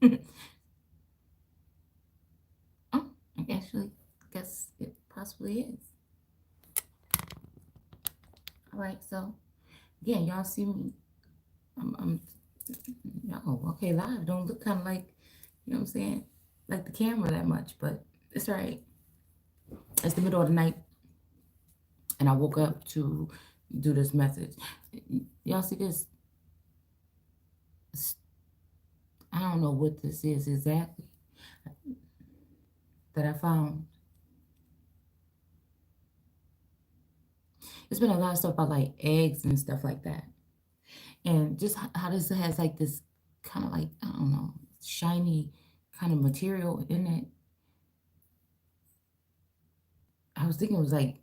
Oh, I actually guess it possibly is. All right, so again, y'all see me. I'm no, okay, live don't look kind of like, you know what I'm saying, like the camera that much, but it's all right. It's the middle of the night, and I woke up to do this message. Y'all see this? I don't know what this is exactly that I found. It's been a lot of stuff about like eggs and stuff like that, and just how this has like this kind of like, I don't know, shiny kind of material in it. I was thinking it was like,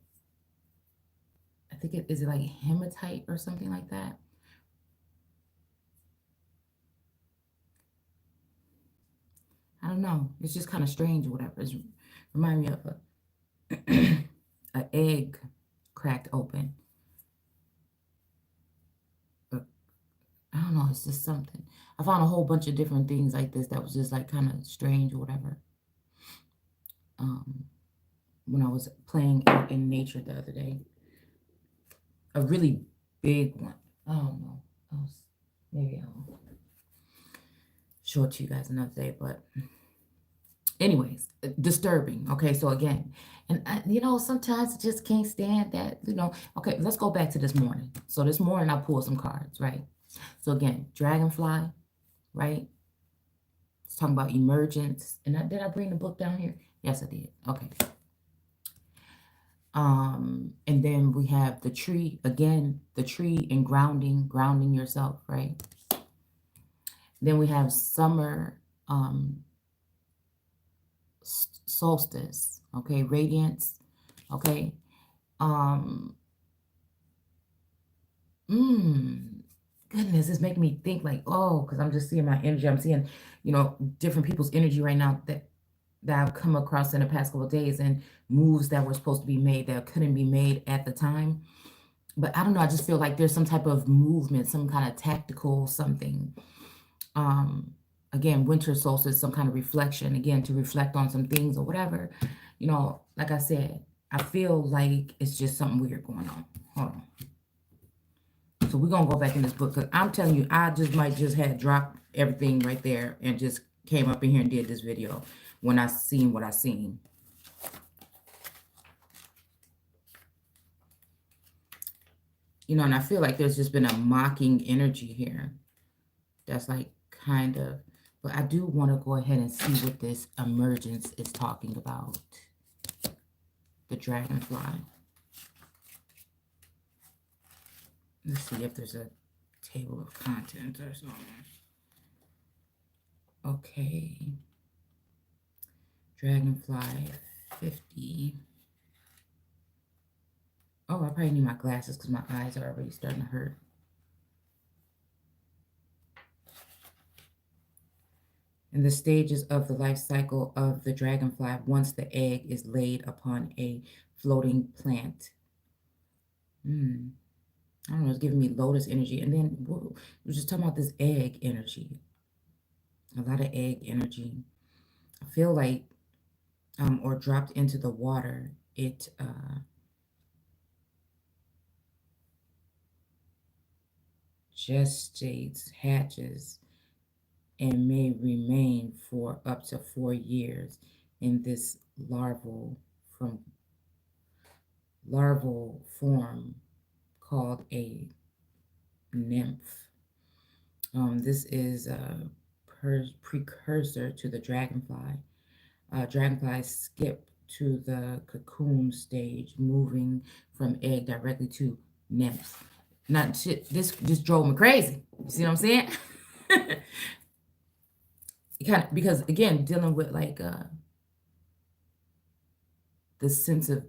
I think it is, it like hematite or something like that. I don't know. It's just kind of strange or whatever. It's remind me of a an egg cracked open. But I don't know. It's just something. I found a whole bunch of different things like this that was just like kind of strange or whatever. Um, when I was playing out in nature the other day, a really big one. I don't know. Maybe I'll show it to you guys another day. But anyways, disturbing. Okay, so again, and sometimes I just can't stand that. Okay, let's go back to this morning. So this morning I pulled some cards, right? So again, dragonfly, right? It's talking about emergence. And did I bring the book down here? Yes, I did. Okay. And then we have the tree again, the tree and grounding yourself, right? Then we have summer, solstice, okay, radiance, okay. Um, Goodness, it's making me think like, oh, because I'm just seeing my energy. I'm seeing, different people's energy right now that I've come across in the past couple of days, and moves that were supposed to be made that couldn't be made at the time. But I don't know. I just feel like there's some type of movement, some kind of tactical something. Um, Again, winter solstice, some kind of reflection, again, to reflect on some things or whatever. Like I said, I feel like it's just something weird going on. Hold on. So we're gonna go back in this book, because I'm telling you, I just might just had dropped everything right there and just came up in here and did this video when I seen what I seen. And I feel like there's just been a mocking energy here. That's like kind of, but I do want to go ahead and see what this emergence is talking about. The dragonfly. Let's see if there's a table of contents or something. Okay. Dragonfly 50. Oh, I probably need my glasses because my eyes are already starting to hurt. In the stages of the life cycle of the dragonfly, once the egg is laid upon a floating plant. I don't know, it's giving me lotus energy. And then we're just talking about this egg energy. A lot of egg energy. I feel like, or dropped into the water, it gestates, hatches, and may remain for up to 4 years in this larval form called a nymph. This is a precursor to the dragonfly. Dragonflies skip to the cocoon stage, moving from egg directly to nymph. Not shit. This just drove me crazy. You see what I'm saying? Kind of, because again, dealing with like the sense of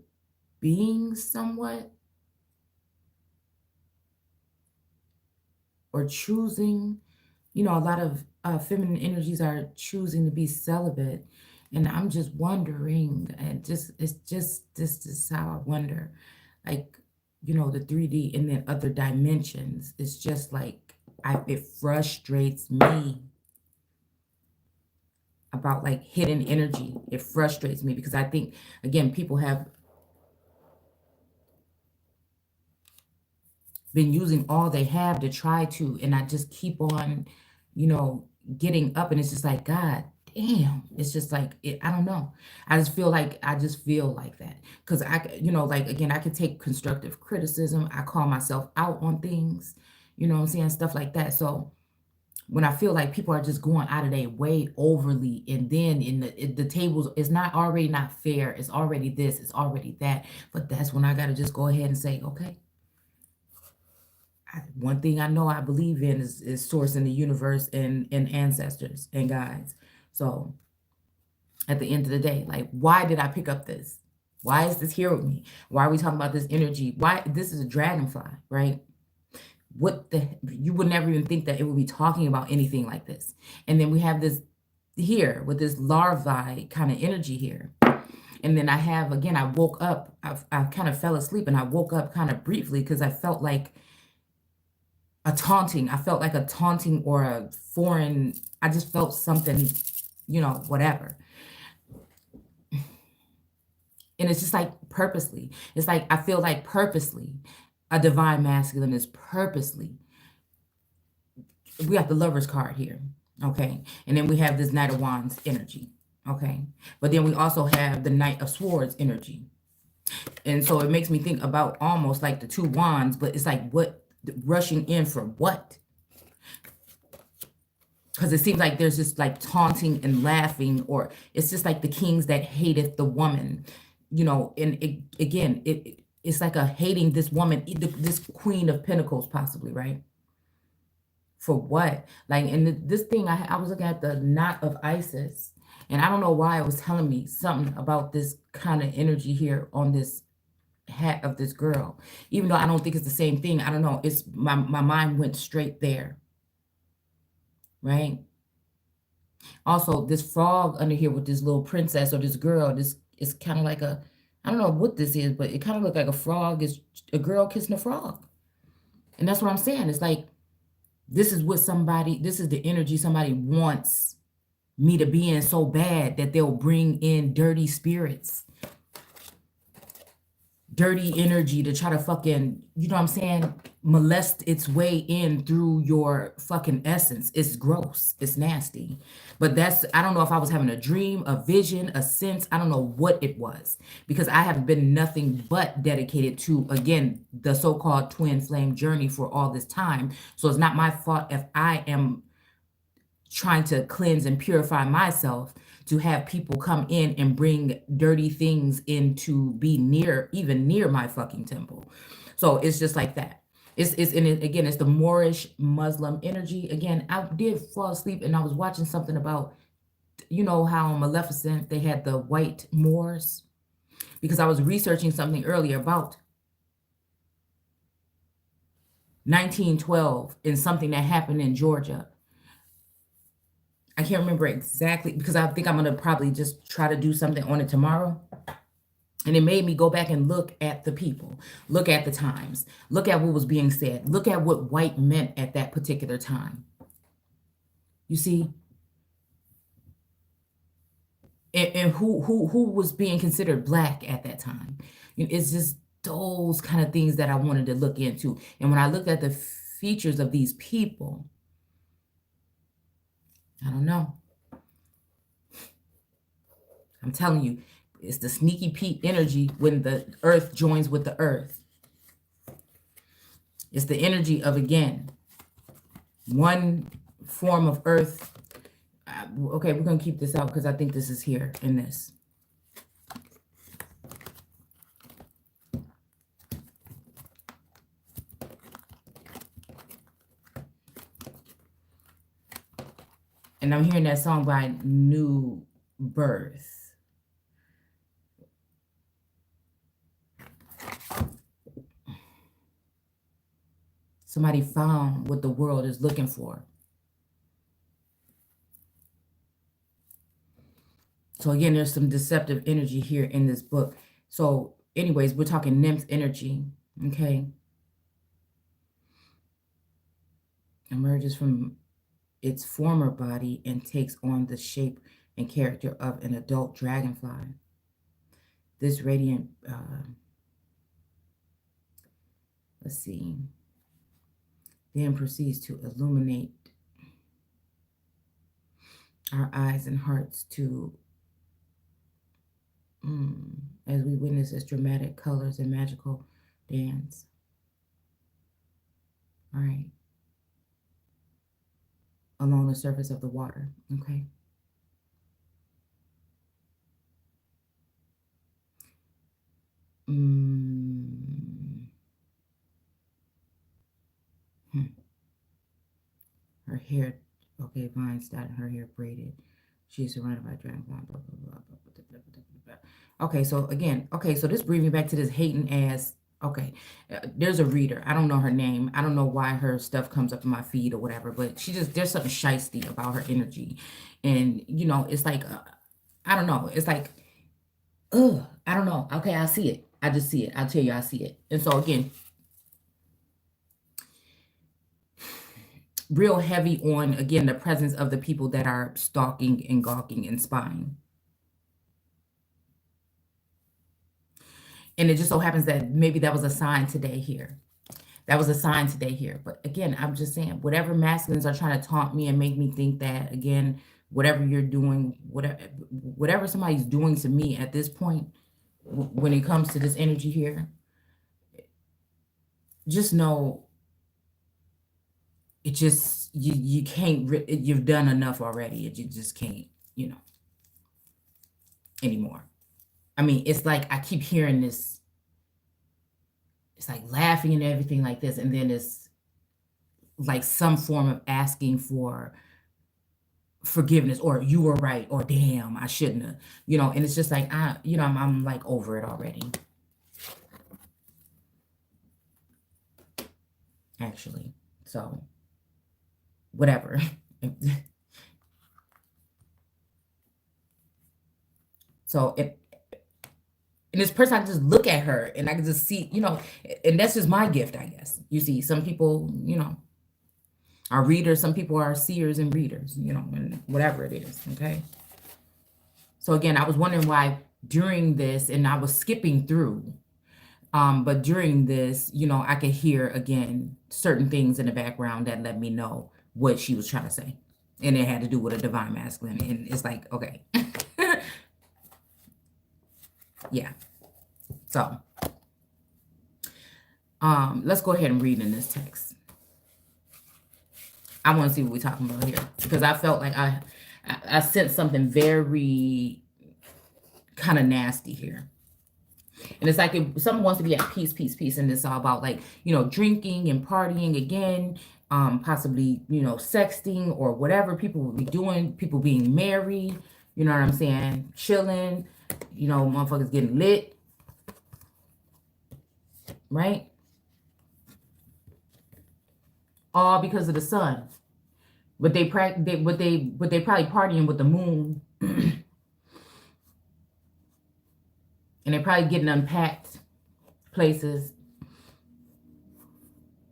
being somewhat, or choosing. A lot of feminine energies are choosing to be celibate, and I'm just wondering, and it's just this is how I wonder, like, the 3D and then other dimensions. It's just like it frustrates me. about like hidden energy. It frustrates me because I think, again, people have been using all they have to try to, and I just keep on, you know, getting up, and it's just like, God damn, it's just like, I don't know. I just feel like that because like, again, I could take constructive criticism. I call myself out on things, you know what I'm saying? Stuff like that. So when I feel like people are just going out of their way overly, and then the tables is not already not fair. It's already this, it's already that. But that's when I got to just go ahead and say, okay, one thing I know I believe in is source in the universe and ancestors and guides. So at the end of the day, like, why did I pick up this? Why is this here with me? Why are we talking about this energy? Why this is a dragonfly, right? What the you would never even think that it would be talking about anything like this. And then we have this here with this larvae kind of energy here. And then I have again, I woke up, I kind of fell asleep and I woke up kind of briefly because I felt like a taunting. I felt like a taunting or a foreign, I just felt something, whatever. And it's just like purposely. It's like I feel like purposely a divine masculine is purposely. We got the Lover's card here, okay? And then we have this Knight of Wands energy, okay? But then we also have the Knight of Swords energy. And so it makes me think about almost like the two wands, but it's like what rushing in for what? Because it seems like there's just like taunting and laughing, or it's just like the kings that hateth the woman, and it's like a hating this woman, this Queen of Pentacles, possibly, right? For what? Like, and this thing, I was looking at the knot of Isis, and I don't know why it was telling me something about this kind of energy here on this hat of this girl, even though I don't think it's the same thing. I don't know. It's my mind went straight there, right? Also, this frog under here with this little princess or this girl, this is kind of like a, I don't know what this is, but it kind of looked like a frog is a girl kissing a frog. And that's what I'm saying. It's like, this is what somebody, this is the energy somebody wants me to be in so bad that they'll bring in dirty spirits, dirty energy to try to fucking, you know what I'm saying, molest its way in through your fucking essence. It's gross. It's nasty. But that's, I don't know if I was having a dream, a vision, a sense. I don't know what it was, because I have been nothing but dedicated to, again, the so-called twin flame journey for all this time. So it's not my fault if I am trying to cleanse and purify myself, to have people come in and bring dirty things in to be even near my fucking temple. So it's just like that. Again, it's the Moorish Muslim energy. Again, I did fall asleep and I was watching something about, how Maleficent, they had the white Moors, because I was researching something earlier about 1912 and something that happened in Georgia. I can't remember exactly, because I think I'm going to probably just try to do something on it tomorrow. And it made me go back and look at the people, look at the times, look at what was being said, look at what white meant at that particular time. You see? And who was being considered black at that time. It's just those kind of things that I wanted to look into. And when I looked at the features of these people, I don't know. I'm telling you, it's the sneaky Pete energy when the earth joins with the earth. It's the energy of, again, one form of earth. Okay, we're going to keep this out because I think this is here in this. And I'm hearing that song by New Birth. Somebody found what the world is looking for. So again, there's some deceptive energy here in this book. So anyways, we're talking nymph energy, okay? Emerges from its former body and takes on the shape and character of an adult dragonfly. This radiant, let's see, then proceeds to illuminate our eyes and hearts to, as we witness this dramatic colors and magical dance. All right. Along the surface of the water, okay? Her hair, okay, vines dyed, her hair braided. She's surrounded by dragonfly, blah, blah, blah, blah, blah, blah, blah, blah, blah. Okay, so again, okay, so this brings me back to this hating ass. Okay, there's a reader. I don't know her name. I don't know why her stuff comes up in my feed or whatever, but she just, there's something shisty about her energy. And, you know, it's like, I don't know. It's like, ugh, I don't know. Okay, I see it. I just see it. I'll tell you, I see it. And so again, real heavy on, again, the presence of the people that are stalking and gawking and spying. And it just so happens that maybe that was a sign today here. That was a sign today here. But again, I'm just saying, whatever masculines are trying to taunt me and make me think that, again, whatever you're doing, whatever somebody's doing to me at this point, when it comes to this energy here, just know it just, you can't, you've done enough already. You just can't, you know, anymore. I mean, it's like I keep hearing this, it's like laughing and everything like this, and then it's like some form of asking for forgiveness, or you were right, or damn, I shouldn't have, you know, and it's just like, you know, I'm like over it already. Actually, so whatever. So and this person, I just look at her and I can just see, you know, and that's just my gift, I guess. You see, some people, you know, are readers, some people are seers and readers, you know, and whatever it is, okay? So again, I was wondering why during this, and I was skipping through, but during this, you know, I could hear, again, certain things in the background that let me know what she was trying to say. And it had to do with a divine masculine. And it's like, okay. Yeah. So, let's go ahead and read in this text. I want to see what we're talking about here, because I felt like I sensed something very kind of nasty here. And it's like if someone wants to be at peace, peace, peace, and it's all about, like, you know, drinking and partying again, possibly, you know, sexting or whatever people will be doing, people being married, you know what I'm saying, chilling, you know, motherfuckers getting lit, right? All because of the sun. But they probably partying with the moon. And they're probably getting unpacked places.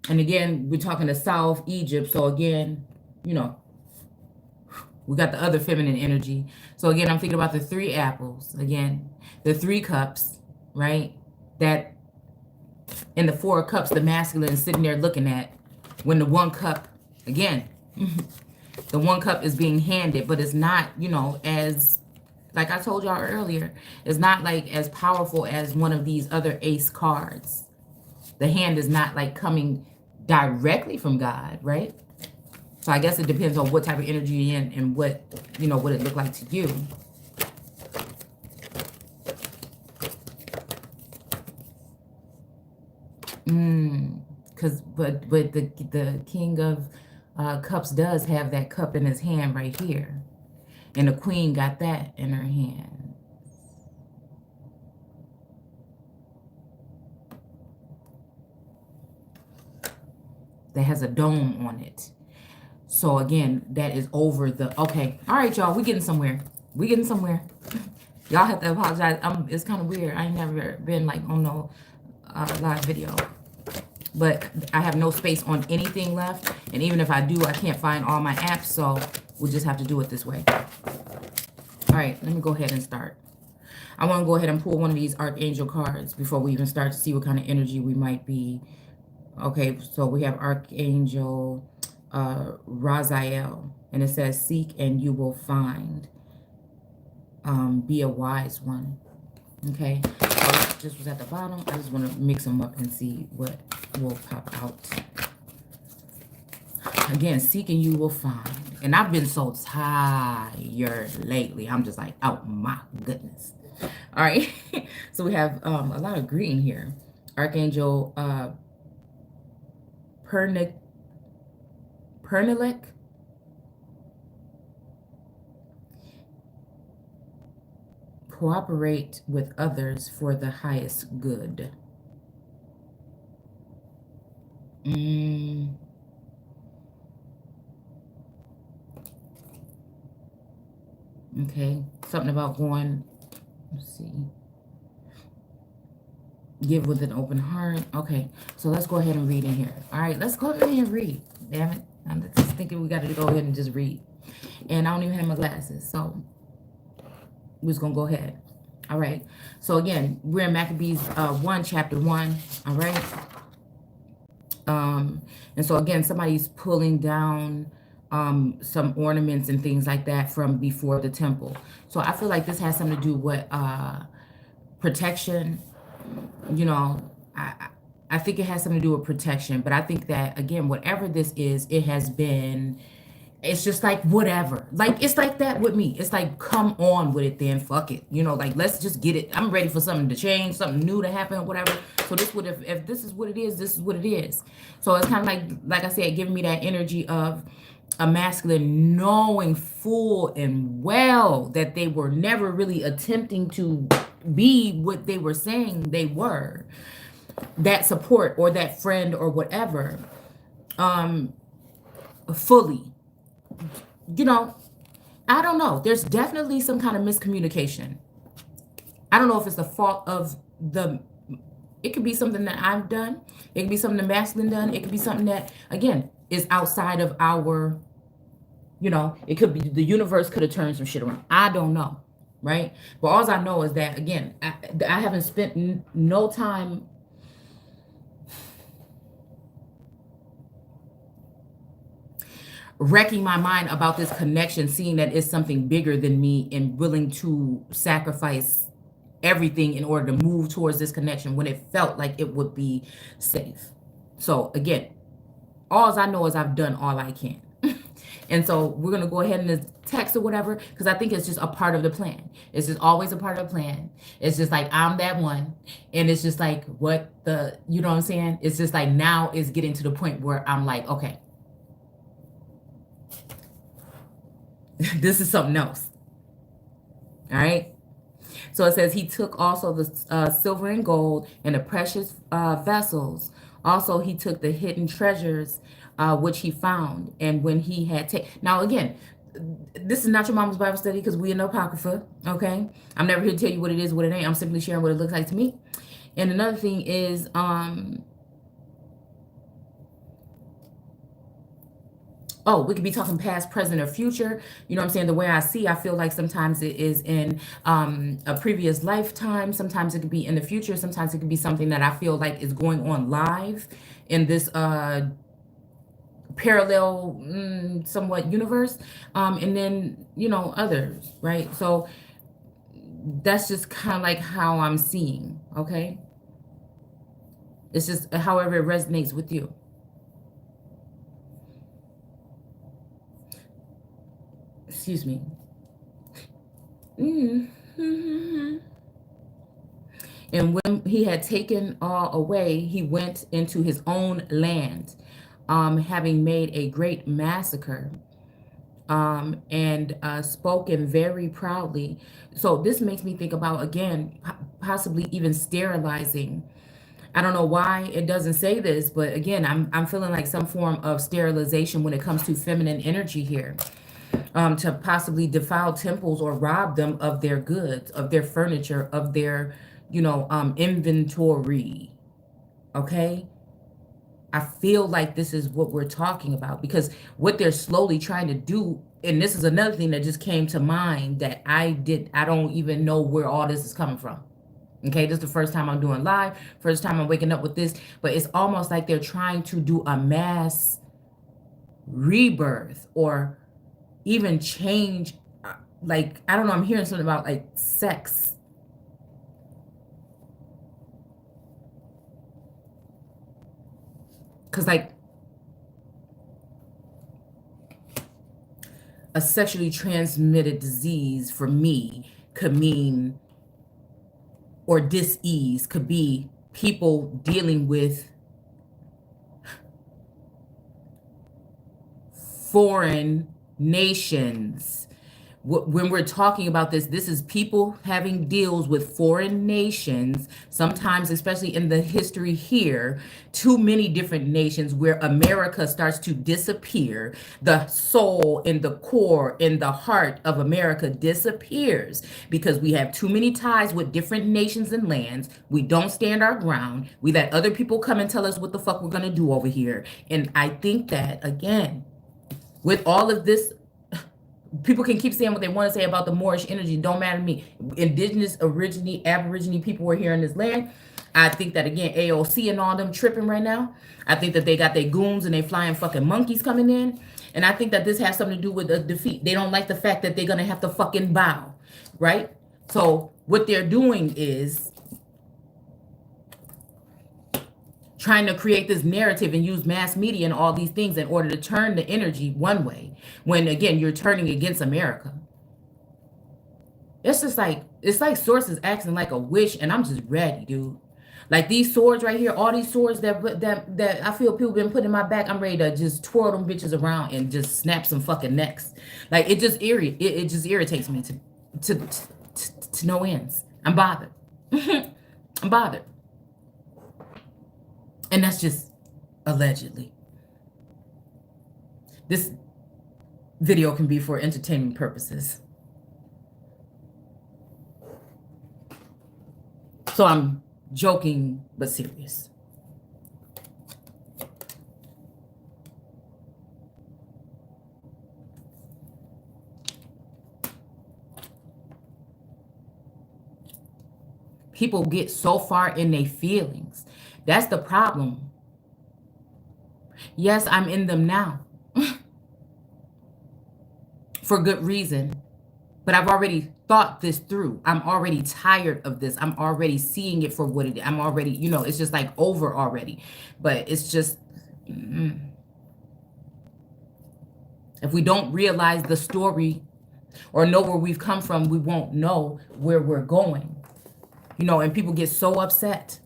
And again, we're talking to South Egypt. So again, you know, we got the other feminine energy. So again, I'm thinking about the 3 apples. Again, the 3 cups, right? That in the 4 cups, the masculine is sitting there looking at, when the 1 cup, again, the 1 cup is being handed, but it's not, you know, as, like I told y'all earlier, it's not like as powerful as one of these other ace cards. The hand is not like coming directly from God, right? So I guess it depends on what type of energy you're in and what, you know, what it looked like to you. But the King of Cups does have that cup in his hand right here. And the Queen got that in her hand. That has a dome on it. So again, that is over the, okay. All right, y'all, we getting somewhere. We getting somewhere. Y'all have to apologize. It's kind of weird. I ain't never been like on no live video. But I have no space on anything left. And even if I do, I can't find all my apps. So we'll just have to do it this way. right, let me go ahead and start. I want to go ahead and pull one of these Archangel cards before we even start to see what kind of energy we might be. Okay, so we have Archangel Raziel, and it says, seek and you will find. Be a wise one. Okay, so this was at the bottom. I just want to mix them up and see what will pop out. Again, seek and you will find. And I've been so tired lately. I'm just like, oh my goodness. All right. So we have a lot of green here. Archangel Pernilek. Cooperate with others for the highest good. Okay. Something about going, let's see. Give with an open heart. Okay. So let's go ahead and read in here. All right. Let's go ahead and read. Damn it. I'm just thinking we got to go ahead and just read. And I don't even have my glasses. So we're just going to go ahead. All right. So again, we're in Maccabees 1, chapter 1. All right. And so again, somebody's pulling down some ornaments and things like that from before the temple. So I feel like this has something to do with protection. You know, I think it has something to do with protection. But I think that, again, whatever this is, it has been... It's just like, whatever. Like, it's like that with me. It's like, come on with it then. Fuck it. You know, like, let's just get it. I'm ready for something to change, something new to happen, or whatever. So this would, if this is what it is, this is what it is. So it's kind of like I said, giving me that energy of a masculine knowing full and well that they were never really attempting to be what they were saying they were. That support or that friend or whatever. Fully. You know, I don't know. There's definitely some kind of miscommunication. I don't know if it's the fault of the... It could be something that I've done. It could be something the masculine done. It could be something that, again, is outside of our... You know, it could be the universe could have turned some shit around. I don't know, right? But all I know is that, again, I haven't spent no time... wrecking my mind about this connection, seeing that it's something bigger than me and willing to sacrifice everything in order to move towards this connection when it felt like it would be safe. So again, all I know is I've done all I can. And so we're going to go ahead and text or whatever, because I think it's just a part of the plan. It's just always a part of the plan. It's just like, I'm that one. And it's just like, what the, you know what I'm saying? It's just like, now it's getting to the point where I'm like, okay, this is something else. All right. So it says he took also the silver and gold and the precious vessels. Also, he took the hidden treasures which he found. And when he had taken... Now, again, this is not your mama's Bible study because we in the Apocrypha. Okay. I'm never here to tell you what it is, what it ain't. I'm simply sharing what it looks like to me. And another thing is... Oh, we could be talking past, present, or future. You know what I'm saying? The way I see, I feel like sometimes it is in a previous lifetime. Sometimes it could be in the future. Sometimes it could be something that I feel like is going on live in this parallel, somewhat universe. And then, you know, others, right? So that's just kind of like how I'm seeing, okay? It's just however it resonates with you. Excuse me. And when he had taken all away, he went into his own land, having made a great massacre, and spoken very proudly. So this makes me think about, again, possibly even sterilizing. I don't know why it doesn't say this, but again, I'm feeling like some form of sterilization when it comes to feminine energy here. To possibly defile temples or rob them of their goods, of their furniture, of their, you know, inventory. Okay? I feel like this is what we're talking about, because what they're slowly trying to do and this is another thing that just came to mind that I don't even know where all this is coming from. Okay, this is the first time I'm doing live, first time I'm waking up with this, but it's almost like they're trying to do a mass rebirth or even change. Like, I don't know, I'm hearing something about like sex. Because, like, a sexually transmitted disease for me could mean, or dis-ease could be people dealing with foreign nations. When we're talking about this, this is people having deals with foreign nations, sometimes, especially in the history here, too many different nations where America starts to disappear. The soul in the core, in the heart of America disappears because we have too many ties with different nations and lands. We don't stand our ground. We let other people come and tell us what the fuck we're going to do over here. And I think that, again, with all of this, people can keep saying what they want to say about the Moorish energy. Don't matter to me. Indigenous, Aborigine people were here in this land. I think that, again, AOC and all them tripping right now. I think that they got their goons and they flying fucking monkeys coming in. And I think that this has something to do with a defeat. They don't like the fact that they're going to have to fucking bow, right? So what they're doing is trying to create this narrative and use mass media and all these things in order to turn the energy one way, when, again, you're turning against America. It's just like, it's like sources acting like a wish, and I'm just ready, dude. Like these swords right here, all these swords that I feel people been putting in my back, I'm ready to just twirl them bitches around and just snap some fucking necks. Like, it just it just irritates me to no ends. I'm bothered. I'm bothered. And that's just allegedly. This video can be for entertainment purposes. So I'm joking but serious. People get so far in their feelings. That's the problem. Yes, I'm in them now. For good reason. But I've already thought this through. I'm already tired of this. I'm already seeing it for what it is. I'm already, it's just like over already. But it's just, if we don't realize the story or know where we've come from, we won't know where we're going. And people get so upset.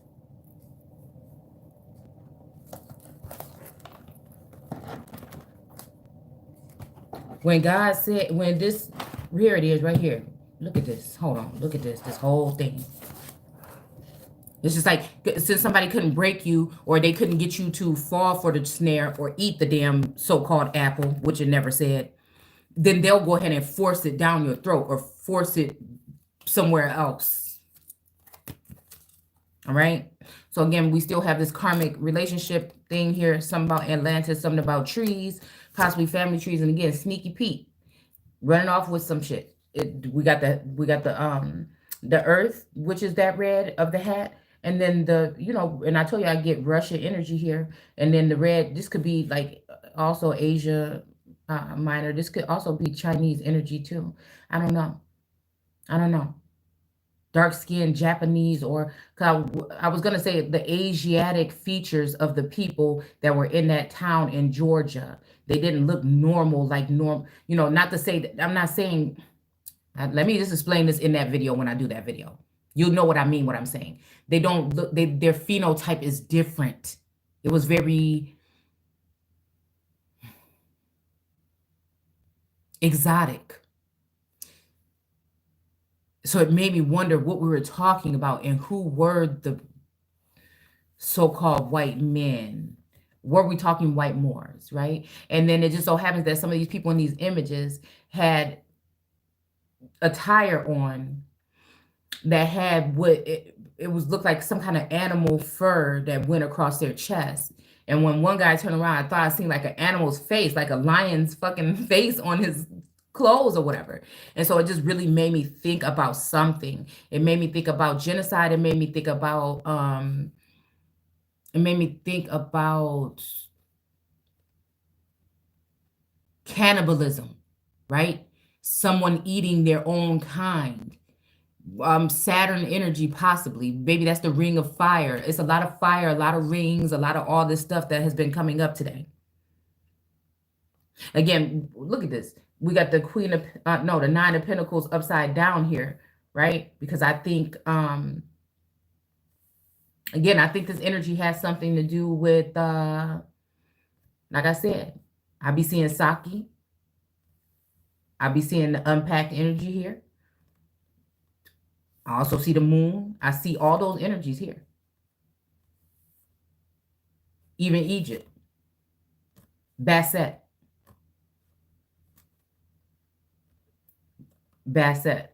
When God said, when this, here it is right here. Look at this. Hold on. Look at this whole thing. It's just like, since somebody couldn't break you, or they couldn't get you to fall for the snare or eat the damn so-called apple, which it never said, then they'll go ahead and force it down your throat or force it somewhere else. All right. So again, we still have this karmic relationship thing here. Something about Atlantis, something about trees, possibly family trees. And again, Sneaky Pete running off with some shit. We got the earth, which is that red of the hat. And then and I told you I get Russia energy here. And then the red, this could be like also Asia Minor. This could also be Chinese energy too. I don't know. Dark skin, Japanese, or I was going to say the Asiatic features of the people that were in that town in Georgia. They didn't look normal, like normal, not to say that, I'm not saying, let me just explain this in that video when I do that video. You'll know what I mean, what I'm saying. They don't look, their phenotype is different. It was very exotic. So it made me wonder what we were talking about and who were the so-called white men. Were we talking white Moors, right? And then it just so happens that some of these people in these images had attire on that had what it was looked like some kind of animal fur that went across their chest. And when one guy turned around, I thought I seen like an animal's face, like a lion's fucking face on his clothes or whatever. And so it just really made me think about something. It made me think about genocide. It made me think about cannibalism, right? Someone eating their own kind. Saturn energy, possibly. Maybe that's the ring of fire. It's a lot of fire, a lot of rings, a lot of all this stuff that has been coming up today. Again, look at this. We got the queen of no, the nine of pentacles upside down here, right? Because I think again, I think this energy has something to do with like I said, I be seeing Saki. I be seeing the unpacked energy here. I also see the moon. I see all those energies here. Even Egypt. Basset. Basset.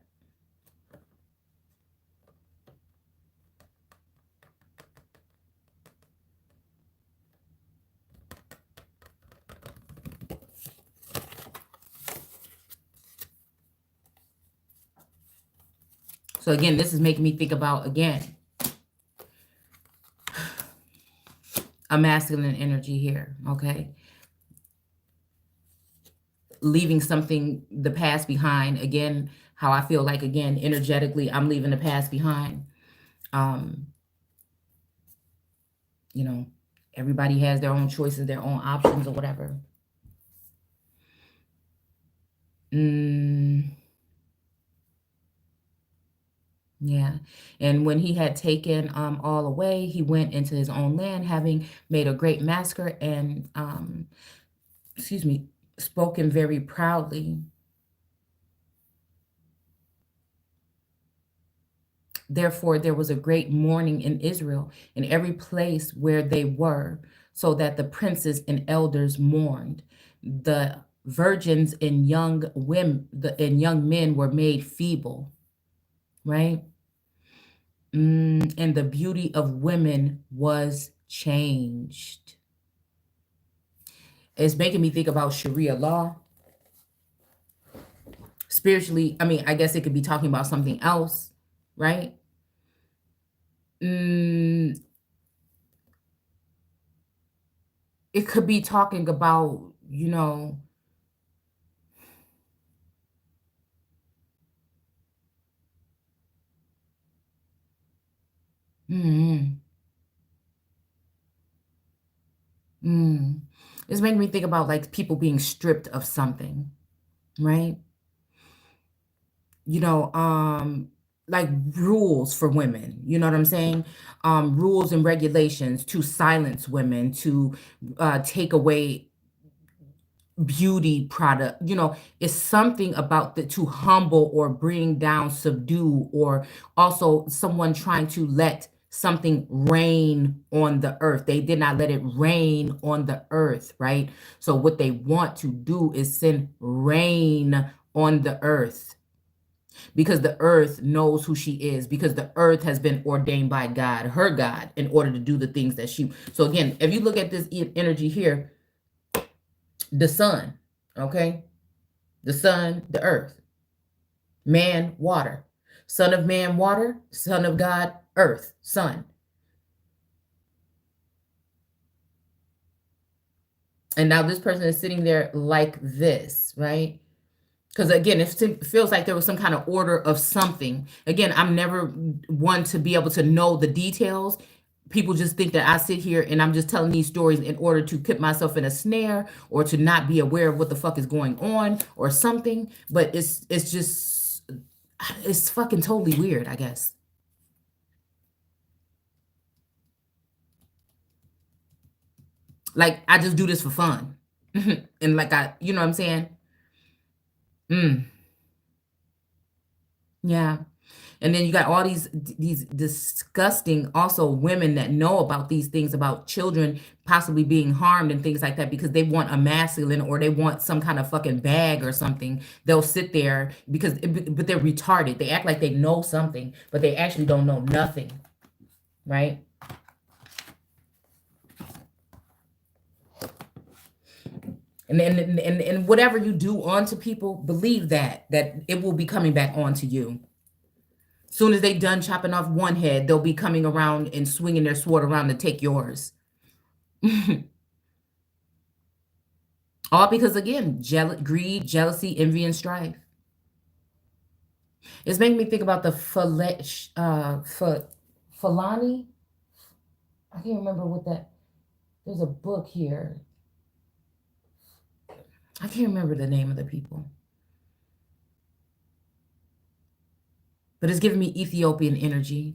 So again, this is making me think about, again, a masculine energy here, okay? Leaving something, the past behind. Again, how I feel like, again, energetically, I'm leaving the past behind. You know, everybody has their own choices, their own options or whatever. Yeah. And when he had taken all away, he went into his own land, having made a great massacre and excuse me, spoken very proudly. Therefore, there was a great mourning in Israel in every place where they were, so that the princes and elders mourned. The virgins and young women and young men were made feeble, right? And the beauty of women was changed. It's making me think about Sharia law. Spiritually, I mean, I guess it could be talking about something else, right? It could be talking about, you know, mm, mm. It's making me think about like people being stripped of something, right? You know, like rules for women, you know what I'm saying? Rules and regulations to silence women, to take away beauty product, you know, it's something about the to humble or bring down, subdue, or also someone trying to let something rain on the earth. They did not let it rain on the earth, right? So what they want to do is send rain on the earth, because the earth knows who she is, because the earth has been ordained by God, her God, in order to do the things that she. So again, if you look at this energy here, the sun, okay? The sun, the earth, man, water, son of man, water, son of God, earth, sun. And now this person is sitting there like this, right? Because again, it feels like there was some kind of order of something. Again, I'm never one to be able to know the details. People just think that I sit here and I'm just telling these stories in order to put myself in a snare or to not be aware of what the fuck is going on or something. But it's just it's fucking totally weird, I guess. Like I just do this for fun. And like you know what I'm saying? Mm, yeah. And then you got all these disgusting also women that know about these things about children possibly being harmed and things like that because they want a masculine or they want some kind of fucking bag or something. They'll sit there because but they're retarded. They act like they know something, but they actually don't know nothing, right? And whatever you do onto people, believe that it will be coming back onto you. Soon as they done chopping off one head, they'll be coming around and swinging their sword around to take yours. All because, again, greed, jealousy, envy, and strife. It's making me think about the Fulani. I can't remember what that. There's a book here. I can't remember the name of the people. But it's giving me Ethiopian energy.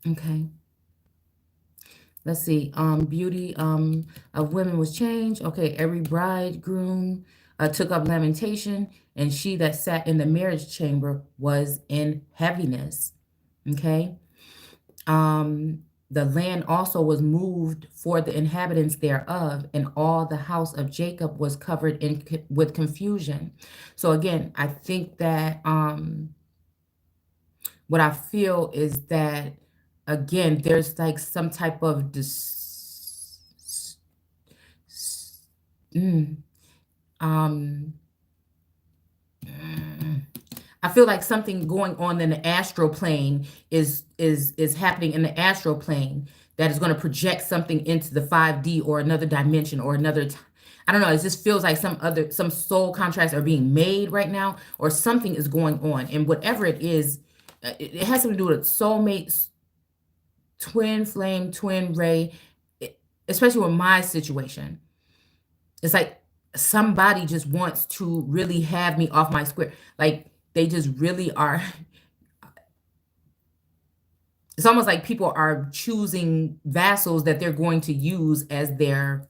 Okay. Let's see. Beauty of women was changed. Okay. Every bridegroom took up lamentation, and she that sat in the marriage chamber was in heaviness. Okay. The land also was moved for the inhabitants thereof, and all the house of Jacob was covered with confusion. So again, I think that what I feel is that again, there's like some type of mm, um I feel like something going on in the astral plane is happening in the astral plane that is going to project something into the 5D or another dimension or another I don't know, it just feels like some soul contracts are being made right now or something is going on, and whatever it is, it has something to do with soulmates, twin flame, twin ray, especially with my situation. It's like somebody just wants to really have me off my square. Like they just really are. It's almost like people are choosing vassals that they're going to use as their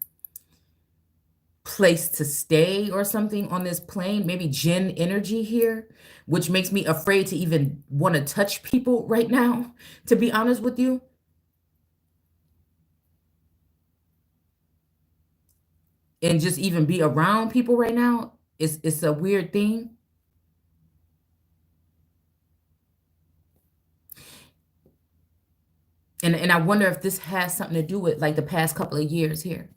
place to stay or something on this plane. Maybe Jinn energy here, which makes me afraid to even want to touch people right now, to be honest with you. And just even be around people right now, it's a weird thing. And I wonder if this has something to do with like the past couple of years here.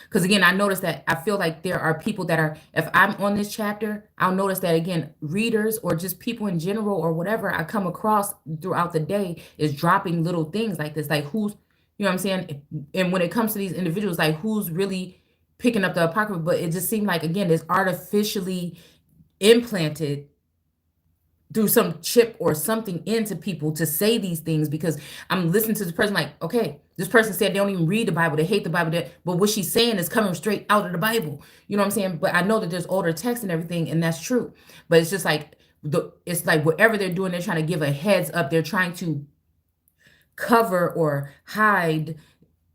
Because again, I noticed that I feel like there are people that are, if I'm on this chapter, I'll notice that again, readers or just people in general or whatever I come across throughout the day is dropping little things like this, like who's, you know what I'm saying? And when it comes to these individuals, like who's really picking up the apocrypha, but it just seemed like, again, it's artificially implanted through some chip or something into people to say these things because I'm listening to this person like, okay, this person said they don't even read the Bible, they hate the Bible, but what she's saying is coming straight out of the Bible. You know what I'm saying? But I know that there's older text and everything, and that's true. But it's just like it's like whatever they're doing, they're trying to give a heads up. They're trying to cover or hide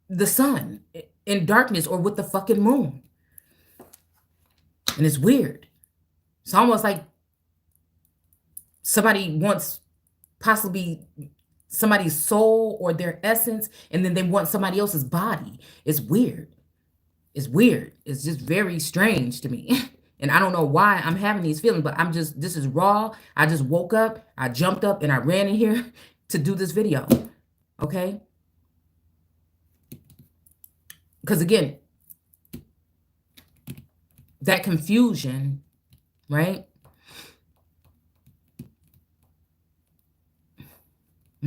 the sun in darkness or with the fucking moon. And it's weird. It's almost like somebody wants possibly somebody's soul or their essence, and then they want somebody else's body. It's weird. It's weird. It's just very strange to me. And I don't know why I'm having these feelings, but this is raw. I just woke up, I jumped up, and I ran in here to do this video. Okay? Because again, that confusion, right?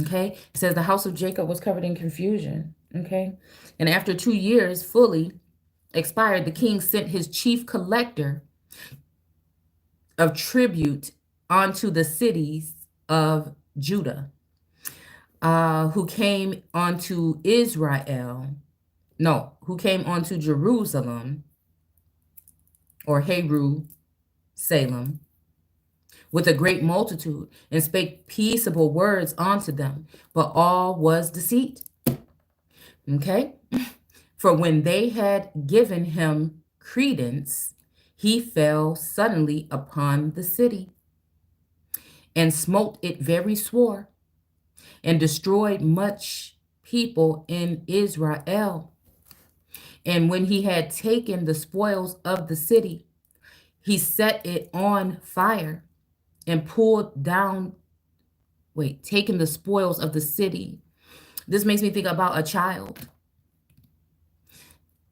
Okay, it says the house of Jacob was covered in confusion. Okay, and after 2 years fully expired, the king sent his chief collector of tribute onto the cities of Judah, who came onto who came onto Jerusalem, or Heru, Salem, with a great multitude, and spake peaceable words unto them, but all was deceit. Okay? For when they had given him credence, he fell suddenly upon the city and smote it very sore and destroyed much people in Israel. And when he had taken the spoils of the city, he set it on fire and pulled down, taking the spoils of the city. This makes me think about a child.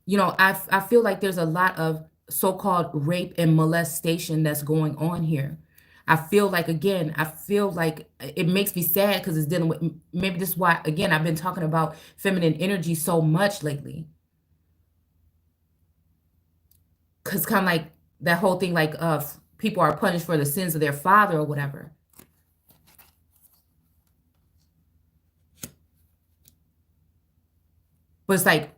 I feel like there's a lot of so-called rape and molestation that's going on here. I feel like, again, it makes me sad because it's dealing with, maybe this is why, again, I've been talking about feminine energy so much lately. Because kind of like that whole thing, like, people are punished for the sins of their father or whatever. But it's like,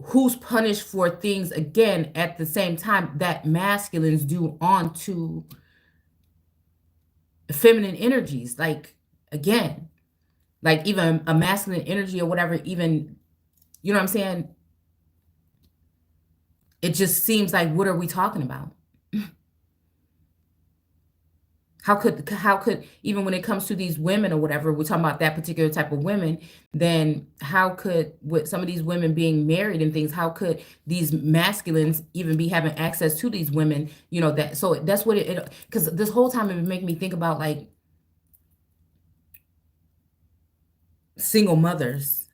who's punished for things, again, at the same time that masculines do onto feminine energies? Like, again, like even a masculine energy or whatever, even, you know what I'm saying? It just seems like, what are we talking about? How could even when it comes to these women or whatever, we're talking about that particular type of women, then how could, with some of these women being married and things, how could these masculines even be having access to these women? That, so that's what it, because this whole time it would make me think about like single mothers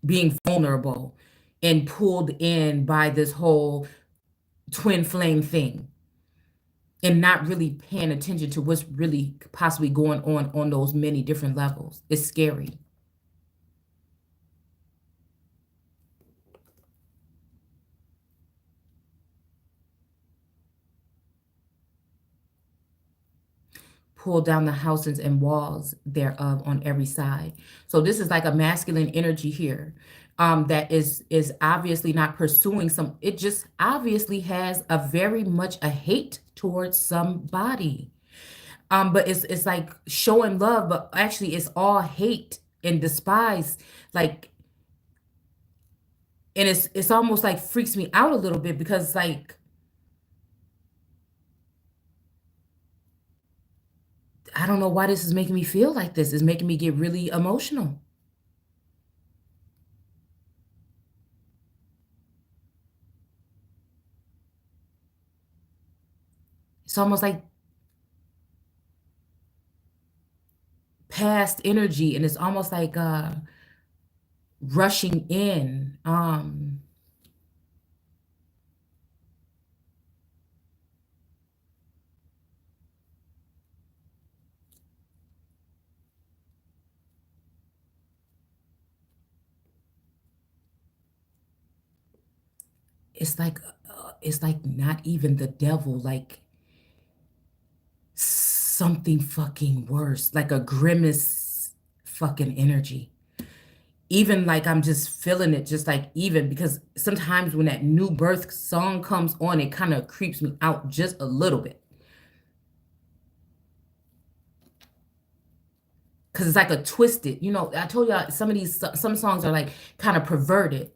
being vulnerable and pulled in by this whole twin flame thing and not really paying attention to what's really possibly going on those many different levels. It's scary. Pull down the houses and walls thereof on every side. So this is like a masculine energy here, that is obviously not pursuing some. It just obviously has a very much a hate towards somebody. But it's like showing love, but actually it's all hate and despise. Like, and it's almost like freaks me out a little bit because like I don't know why this is making me feel like this. It's making me get really emotional. It's almost like past energy, and it's almost like rushing in. It's like not even the devil, like something fucking worse, like a grimace fucking energy. Even like I'm just feeling it, just like, even because sometimes when that new birth song comes on, it kind of creeps me out just a little bit. Because it's like a twisted, I told y'all some songs are like kind of perverted.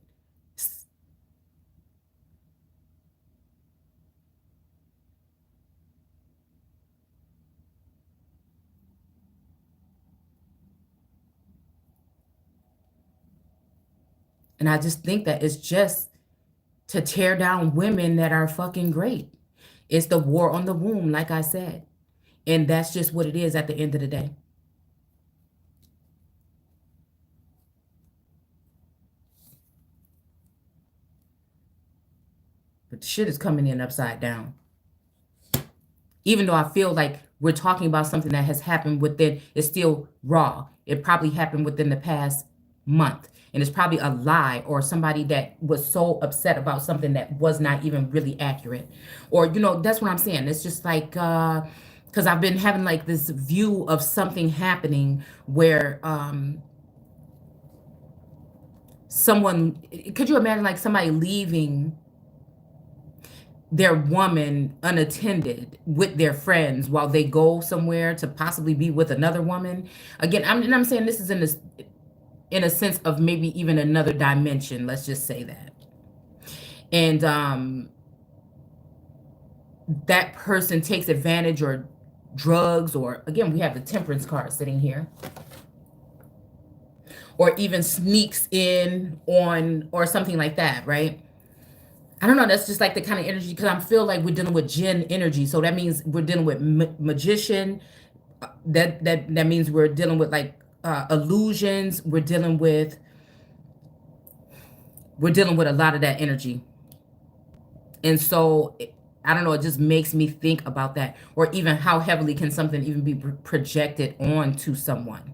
And I just think that it's just to tear down women that are fucking great. It's the war on the womb, like I said. And that's just what it is at the end of the day. But the shit is coming in upside down. Even though I feel like we're talking about something that has happened within, it's still raw. It probably happened within the past month. And it's probably a lie, or somebody that was so upset about something that was not even really accurate. Or, that's what I'm saying. It's just like, because I've been having like this view of something happening where someone, could you imagine like somebody leaving their woman unattended with their friends while they go somewhere to possibly be with another woman? Again, I'm saying this is in a sense of maybe even another dimension. Let's just say that. And that person takes advantage or drugs, or again, we have the temperance card sitting here, or even sneaks in on or something like that, right? I don't know. That's just like the kind of energy, because I feel like we're dealing with Jinn energy. So that means we're dealing with magician. That means we're dealing with like illusions. We're dealing with a lot of that energy. And so I don't know, it just makes me think about that, or even how heavily can something even be projected onto someone.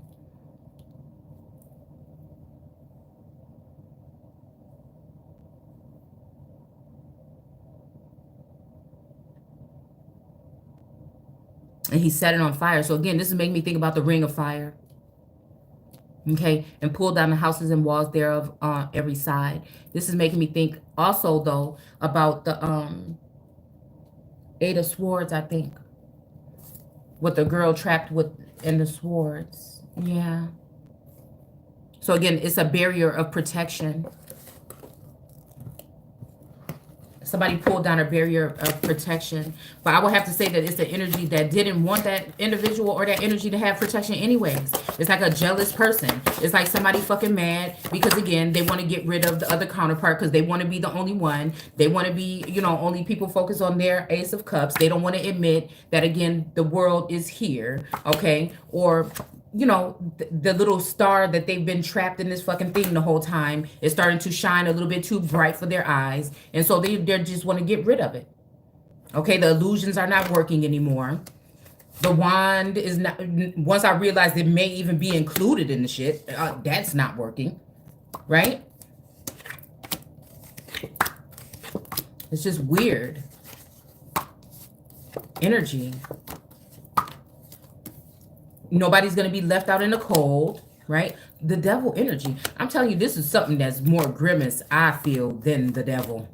And he set it on fire. So again, this is making me think about the ring of fire. Okay, and pull down the houses and walls thereof on every side. This is making me think also though about the Eight of Swords, I think, with the girl trapped with in the swords. Yeah. So again, it's a barrier of protection. Somebody pulled down a barrier of protection. But I would have to say that it's the energy that didn't want that individual or that energy to have protection anyways. It's like a jealous person. It's like somebody fucking mad because, again, they want to get rid of the other counterpart because they want to be the only one. They want to be, you know, only people focus on their Ace of Cups. They don't want to admit that, again, the world is here, okay? Or, you know, the little star that they've been trapped in this fucking thing the whole time is starting to shine a little bit too bright for their eyes. And so they just want to get rid of it. Okay, the illusions are not working anymore. The wand is not, once I realized it may even be included in the shit, that's not working, right? It's just weird energy. Nobody's going to be left out in the cold, right? The devil energy. I'm telling you, this is something that's more grimace, I feel, than the devil.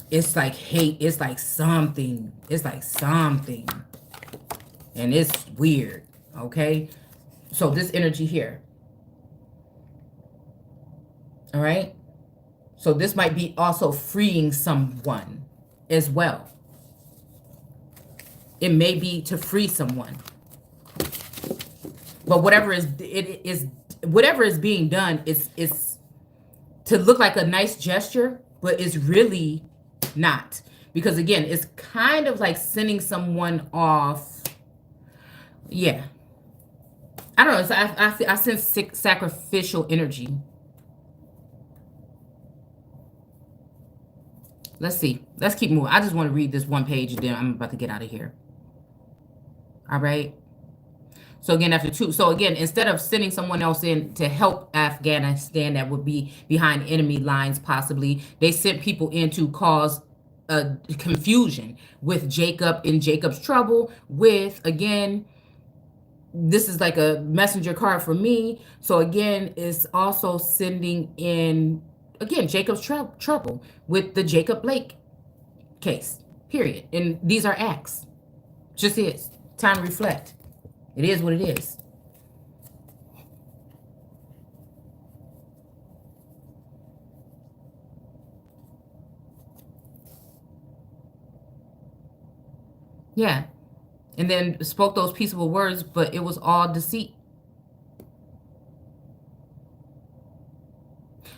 It's like hate. It's like something. It's like something. And it's weird, okay? So this energy here. All right? So this might be also freeing someone as well. It may be to free someone. But whatever is being done, it's to look like a nice gesture, but it's really not. Because again, it's kind of like sending someone off. Yeah. I don't know. So I sense sacrificial energy. Let's see. Let's keep moving. I just want to read this one page and then I'm about to get out of here. All right. So again, after two. So again, instead of sending someone else in to help Afghanistan that would be behind enemy lines, possibly, they sent people in to cause confusion with Jacob in Jacob's trouble with, again, this is like a messenger card for me. So again, it's also sending in, again, Jacob's trouble with the Jacob Blake case, period. And these are acts. Just is. Time to reflect. It is what it is. Yeah. And then spoke those peaceable words, but it was all deceit.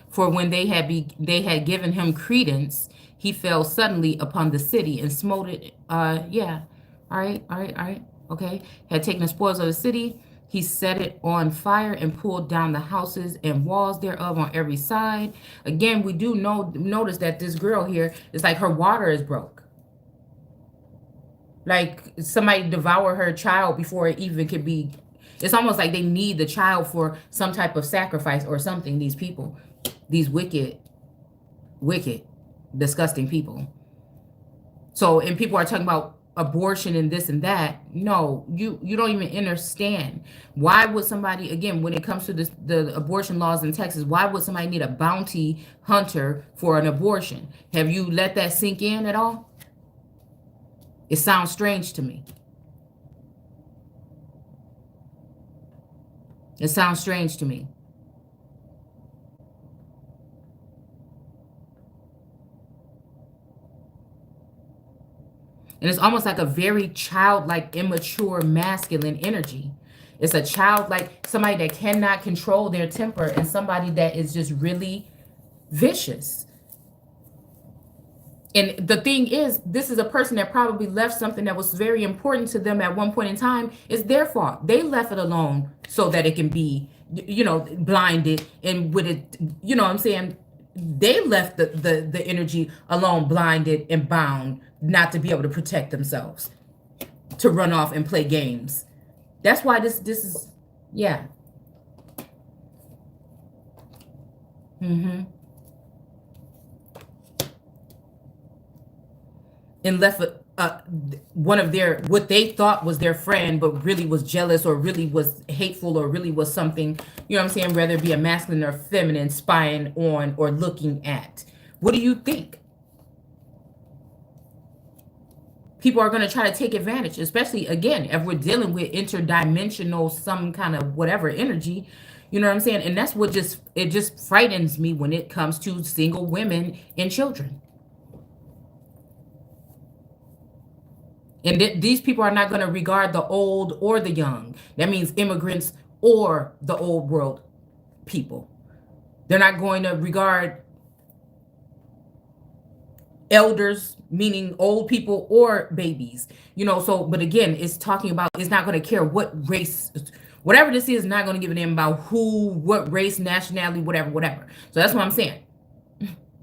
For when they had given him credence, he fell suddenly upon the city and smote it. Yeah. All right. Okay. Had taken the spoils of the city. He set it on fire and pulled down the houses and walls thereof on every side. Again, we do notice that this girl here is like her water is broke. Like somebody devoured her child before it even could be. It's almost like they need the child for some type of sacrifice or something. These people, these wicked, disgusting people. So, and people are talking about abortion and this and that. No, you don't even understand. Why would somebody, again, when it comes to the abortion laws in Texas, why would somebody need a bounty hunter for an abortion? Have you let that sink in at all? It sounds strange to me. It sounds strange to me. And it's almost like a very childlike, immature, masculine energy. It's a childlike, somebody that cannot control their temper and somebody that is just really vicious. And the thing is, this is a person that probably left something that was very important to them at one point in time. It's their fault. They left it alone so that it can be, blinded and with it, you know what I'm saying? They left the energy alone, blinded and bound, not to be able to protect themselves, to run off and play games. That's why this is, yeah. Mm-hmm. And left one of their, what they thought was their friend but really was jealous or really was hateful or really was something, you know what I'm saying, whether it be a masculine or feminine, spying on or looking at. What do you think? People are going to try to take advantage, especially again if we're dealing with interdimensional some kind of whatever energy, you know what I'm saying? And that's what just, it just frightens me when it comes to single women and children. And these people are not going to regard the old or the young. That means immigrants or the old world people. They're not going to regard elders, meaning old people, or babies. So, but again, it's talking about, it's not going to care what race, whatever this is, not going to give a damn about who, what race, nationality, whatever, whatever. So that's what I'm saying.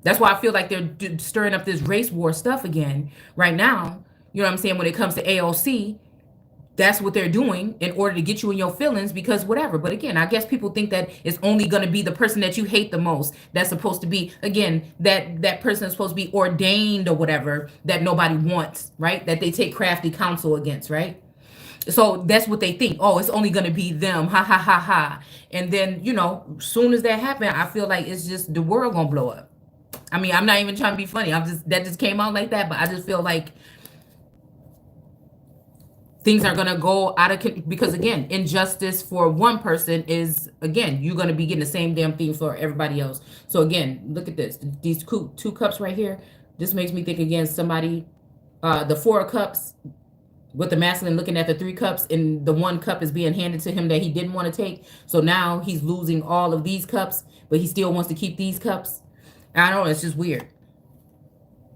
That's why I feel like they're stirring up this race war stuff again right now. You know what I'm saying? When it comes to AOC, that's what they're doing in order to get you in your feelings because whatever. But again, I guess people think that it's only going to be the person that you hate the most that's supposed to be, again, that person is supposed to be ordained or whatever, that nobody wants, right? That they take crafty counsel against, right? So that's what they think. Oh, it's only going to be them. Ha ha ha ha. And then, soon as that happens, I feel like it's just the world going to blow up. I mean, I'm not even trying to be funny. That just came out like that, but I just feel like things are going to go out of, because again, injustice for one person is, again, you're going to be getting the same damn thing for everybody else. So again, look at this, these two cups right here. This makes me think again, somebody, the 4 cups with the masculine looking at the 3 cups, and the 1 cup is being handed to him that he didn't want to take. So now he's losing all of these cups, but he still wants to keep these cups. I don't know, it's just weird.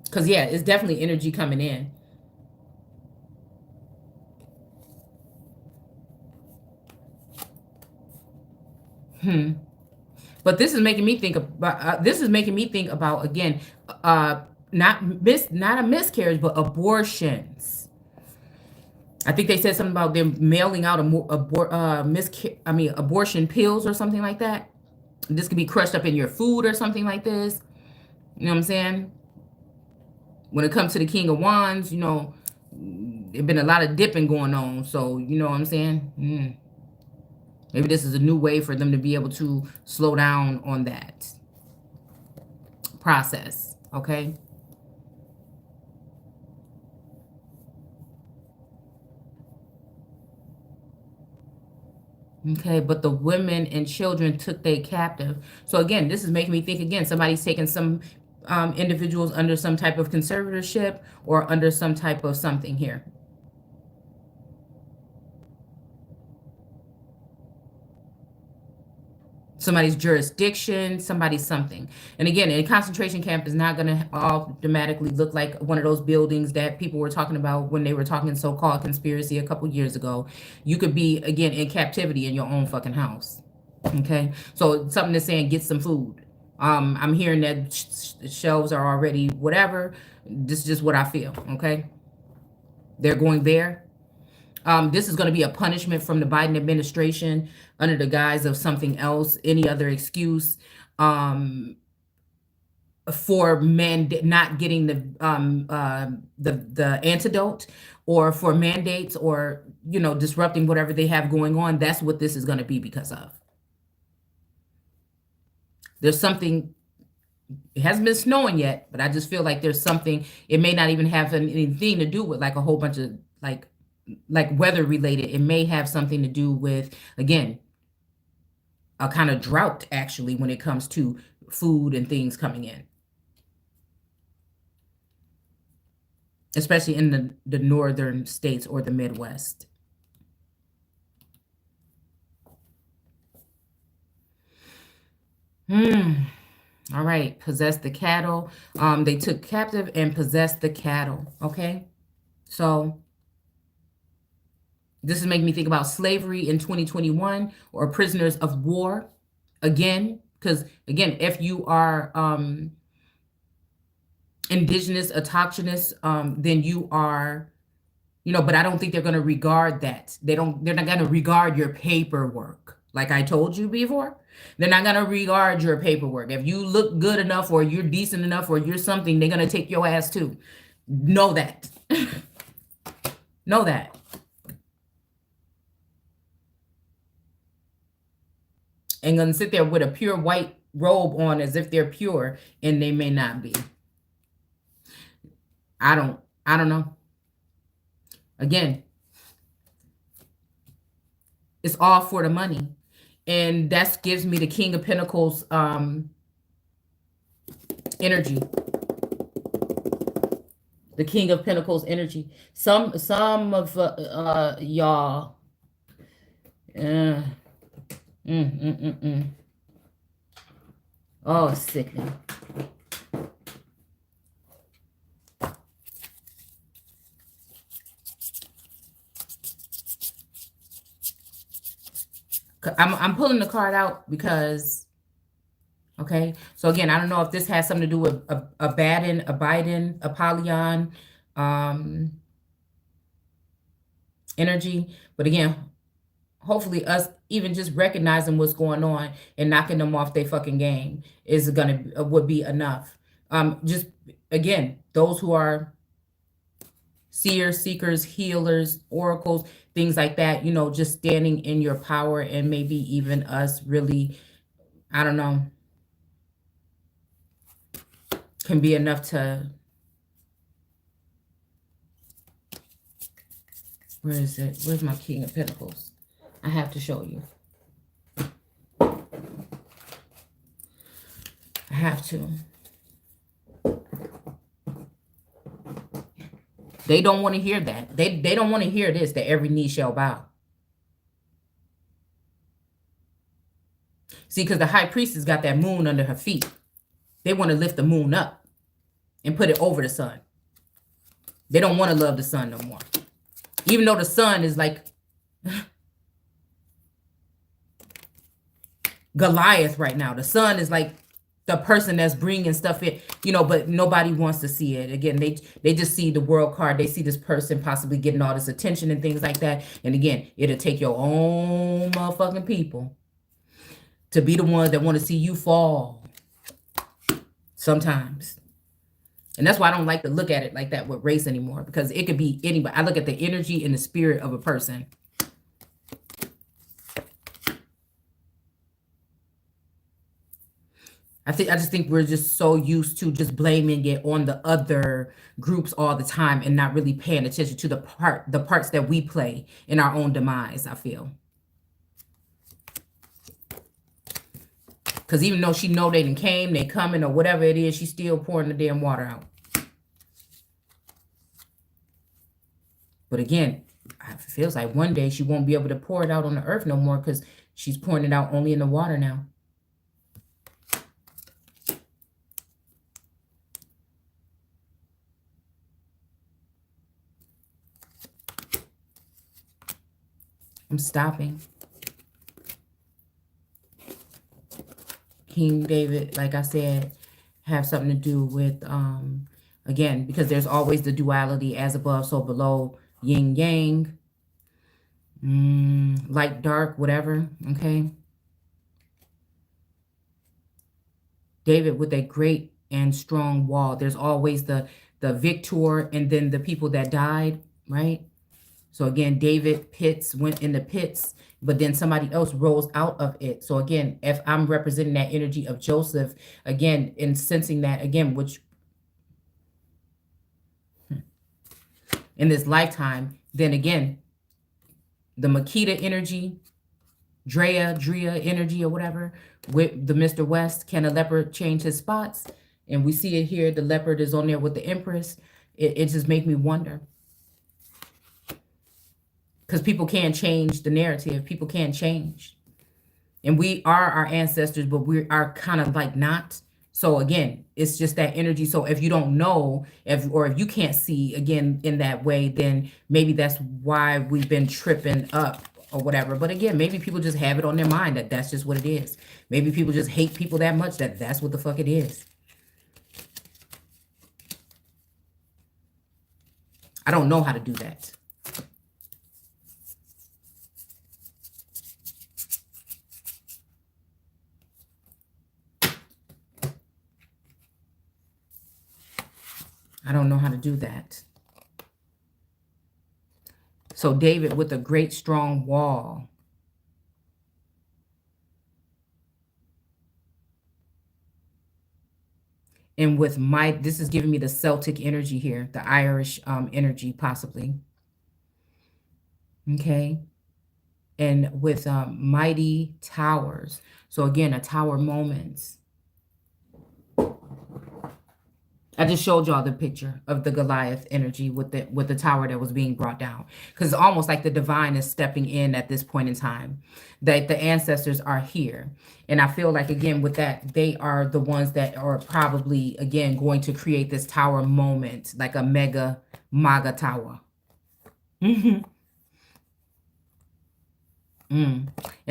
Because yeah, it's definitely energy coming in. But this is making me think about, again, not a miscarriage, but abortions. I think they said something about them mailing out abortion pills or something like that. This could be crushed up in your food or something like this. You know what I'm saying? When it comes to the King of Wands, there's been a lot of dipping going on. So, you know what I'm saying? Maybe this is a new way for them to be able to slow down on that process. Okay. Okay, but the women and children took they captive. So again, this is making me think again, somebody's taking some individuals under some type of conservatorship or under some type of something here. Somebody's jurisdiction, somebody's something. And again, a concentration camp is not going to automatically look like one of those buildings that people were talking about when they were talking so-called conspiracy a couple years ago. You could be, again, in captivity in your own fucking house. Okay, so something that's saying get some food. I'm hearing that shelves are already whatever. This is just what I feel. Okay, they're going there. This is going to be a punishment from the Biden administration under the guise of something else, any other excuse, for men not getting the antidote, or for mandates, or disrupting whatever they have going on. That's what this is going to be because of. There's something. It hasn't been snowing yet, but I just feel like there's something. It may not even have anything to do with like a whole bunch of like weather related. It may have something to do with, again, a kind of drought, actually, when it comes to food and things coming in, especially in the northern states or the Midwest. All right, possess the cattle. They took captive and possessed the cattle. Okay, so this is making me think about slavery in 2021 or prisoners of war again, because again, if you are indigenous, autochthonous, then you are, but I don't think they're going to regard that. They're not going to regard your paperwork. Like I told you before, they're not going to regard your paperwork. If you look good enough or you're decent enough or you're something, they're going to take your ass too. Know that. Know that. And going to sit there with a pure white robe on as if they're pure, and they may not be. I don't know. Again, it's all for the money. And that gives me the King of Pentacles energy. The King of Pentacles energy. Some of y'all. Oh, it's sickening. I'm pulling the card out because, okay. So again, I don't know if this has something to do with a Biden, Apollyon energy. But again, hopefully us even just recognizing what's going on and knocking them off their fucking game is would be enough. Just again, those who are seers, seekers, healers, oracles, things like that, just standing in your power, and maybe even us really, I don't know, can be enough to, where is it? Where's my King of Pentacles? I have to show you. I have to. They don't want to hear that. They don't want to hear this, that every knee shall bow. See, because the high priestess got that moon under her feet. They want to lift the moon up and put it over the sun. They don't want to love the sun no more. Even though the sun is like Goliath right now. The sun is like the person that's bringing stuff in, but nobody wants to see it. Again, they just see the world card. They see this person possibly getting all this attention and things like that. And again, it'll take your own motherfucking people to be the ones that want to see you fall sometimes. And that's why I don't like to look at it like that with race anymore, because it could be anybody. I look at the energy and the spirit of a person. I just think we're just so used to just blaming it on the other groups all the time and not really paying attention to the parts that we play in our own demise, I feel. Because even though she know they done came, they coming, or whatever it is, she's still pouring the damn water out. But again, it feels like one day she won't be able to pour it out on the earth no more, because she's pouring it out only in the water now. I'm stopping. King David, like I said, have something to do with, again, because there's always the duality, as above, so below, yin yang, light, dark, whatever, okay? David with a great and strong wall. There's always the victor and then the people that died, right? So again, David went in the pits, but then somebody else rose out of it. So again, if I'm representing that energy of Joseph, again, and sensing that, again, which in this lifetime, then again, the Makeda energy, Drea energy or whatever with the Mr. West. Can a leopard change his spots? And we see it here. The leopard is on there with the Empress. It just make me wonder. Because people can't change the narrative. People can't change. And we are our ancestors, but we are kind of like not. So again, it's just that energy. So if you don't know, if you can't see again in that way, then maybe that's why we've been tripping up or whatever. But again, maybe people just have it on their mind that that's just what it is. Maybe people just hate people that much that that's what the fuck it is. I don't know how to do that. I don't know how to do that. So David with a great strong wall. And with Mike, this is giving me the Celtic energy here, the Irish energy possibly. Okay. And with mighty towers. So again, a tower moments. I just showed y'all the picture of the Goliath energy with the tower that was being brought down. Because it's almost like the divine is stepping in at this point in time. That the ancestors are here. And I feel like, again, with that, they are the ones that are probably, again, going to create this tower moment. Like a maga tower. And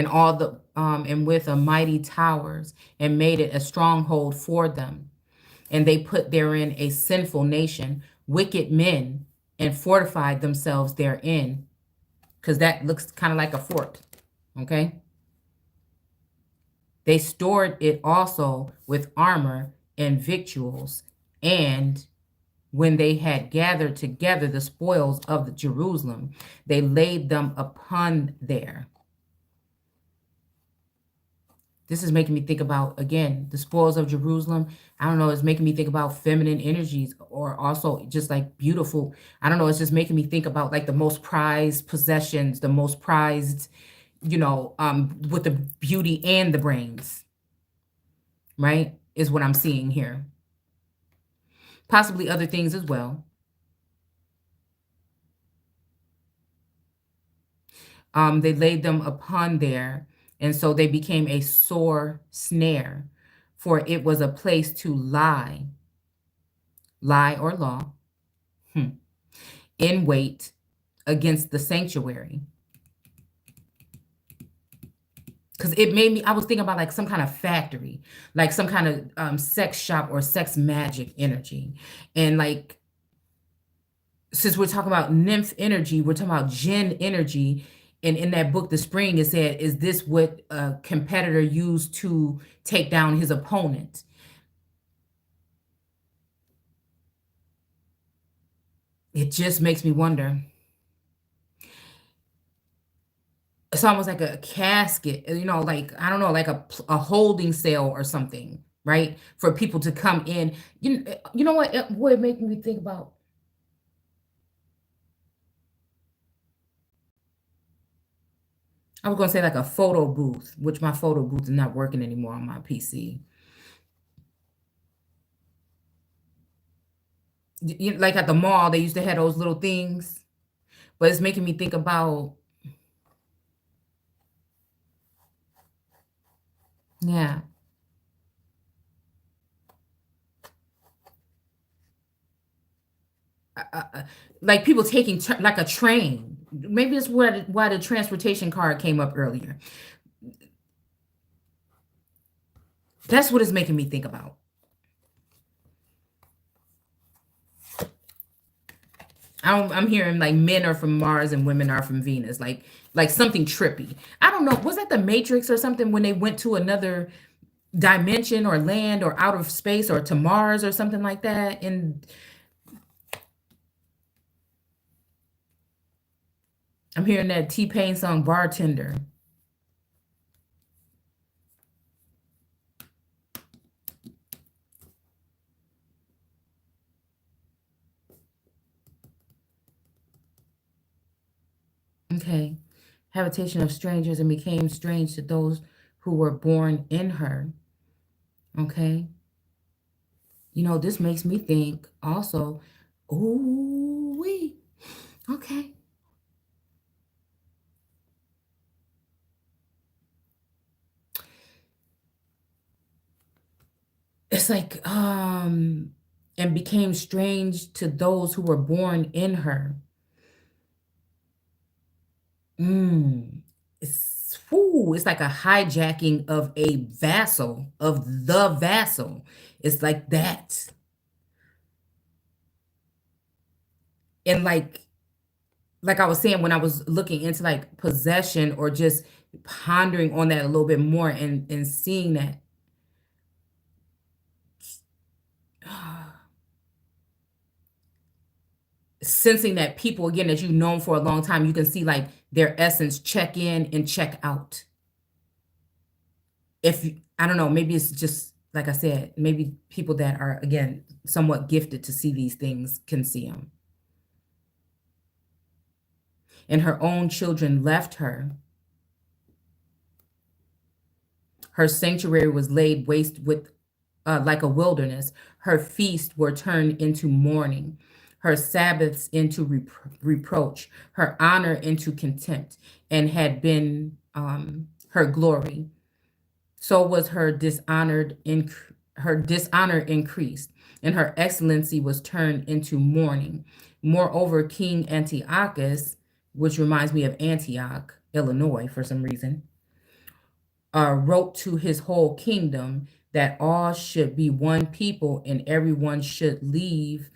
all the and with a mighty towers, and made it a stronghold for them. And they put therein a sinful nation, wicked men, and fortified themselves therein. Because that looks kind of like a fort. Okay. They stored it also with armor and victuals. And when they had gathered together the spoils of the Jerusalem, they laid them upon there. This is making me think about, again, the spoils of Jerusalem. I don't know. It's making me think about feminine energies, or also just like beautiful. I don't know. It's just making me think about like the most prized possessions, the most prized, with the beauty and the brains, right? Is what I'm seeing here. Possibly other things as well. They laid them upon there. And so they became a sore snare, for it was a place to lie or law, in wait against the sanctuary. Because it made me, I was thinking about like some kind of factory, like some kind of sex shop or sex magic energy. And like, since we're talking about nymph energy, we're talking about Jinn energy. And in that book, The Spring, it said, is this what a competitor used to take down his opponent? It just makes me wonder. It's almost like a casket, like, I don't know, like a holding cell or something, right? For people to come in. You know what? What it made me think about? I was going to say like a photo booth, which my photo booth is not working anymore on my PC. Like at the mall, they used to have those little things, but it's making me think about, yeah, like people taking like a train. Maybe it's why the transportation card came up earlier. That's what it's making me think about. I'm hearing like men are from Mars and women are from Venus, like something trippy. I don't know. Was that the Matrix or something when they went to another dimension or land or out of space or to Mars or something like that? And I'm hearing that T-Pain song Bartender. Okay. habitation of strangers and became strange to those who were born in her. Okay. This makes me think also, ooh, wee. Okay. It's like, and became strange to those who were born in her. Mm. It's like a hijacking of a vassal, of the vassal. It's like that. And like I was saying, when I was looking into like possession or just pondering on that a little bit more and seeing that, sensing that people again that you've known for a long time, you can see like their essence check in and check out. I don't know, maybe it's just like I said, maybe people that are again somewhat gifted to see these things can see them. And her own children left her. Her sanctuary was laid waste with like a wilderness. Her feasts were turned into mourning, her Sabbaths into reproach, her honor into contempt, and had been her glory. So was her dishonor increased, and her excellency was turned into mourning. Moreover, King Antiochus, which reminds me of Antioch, Illinois, for some reason, wrote to his whole kingdom that all should be one people and everyone should leave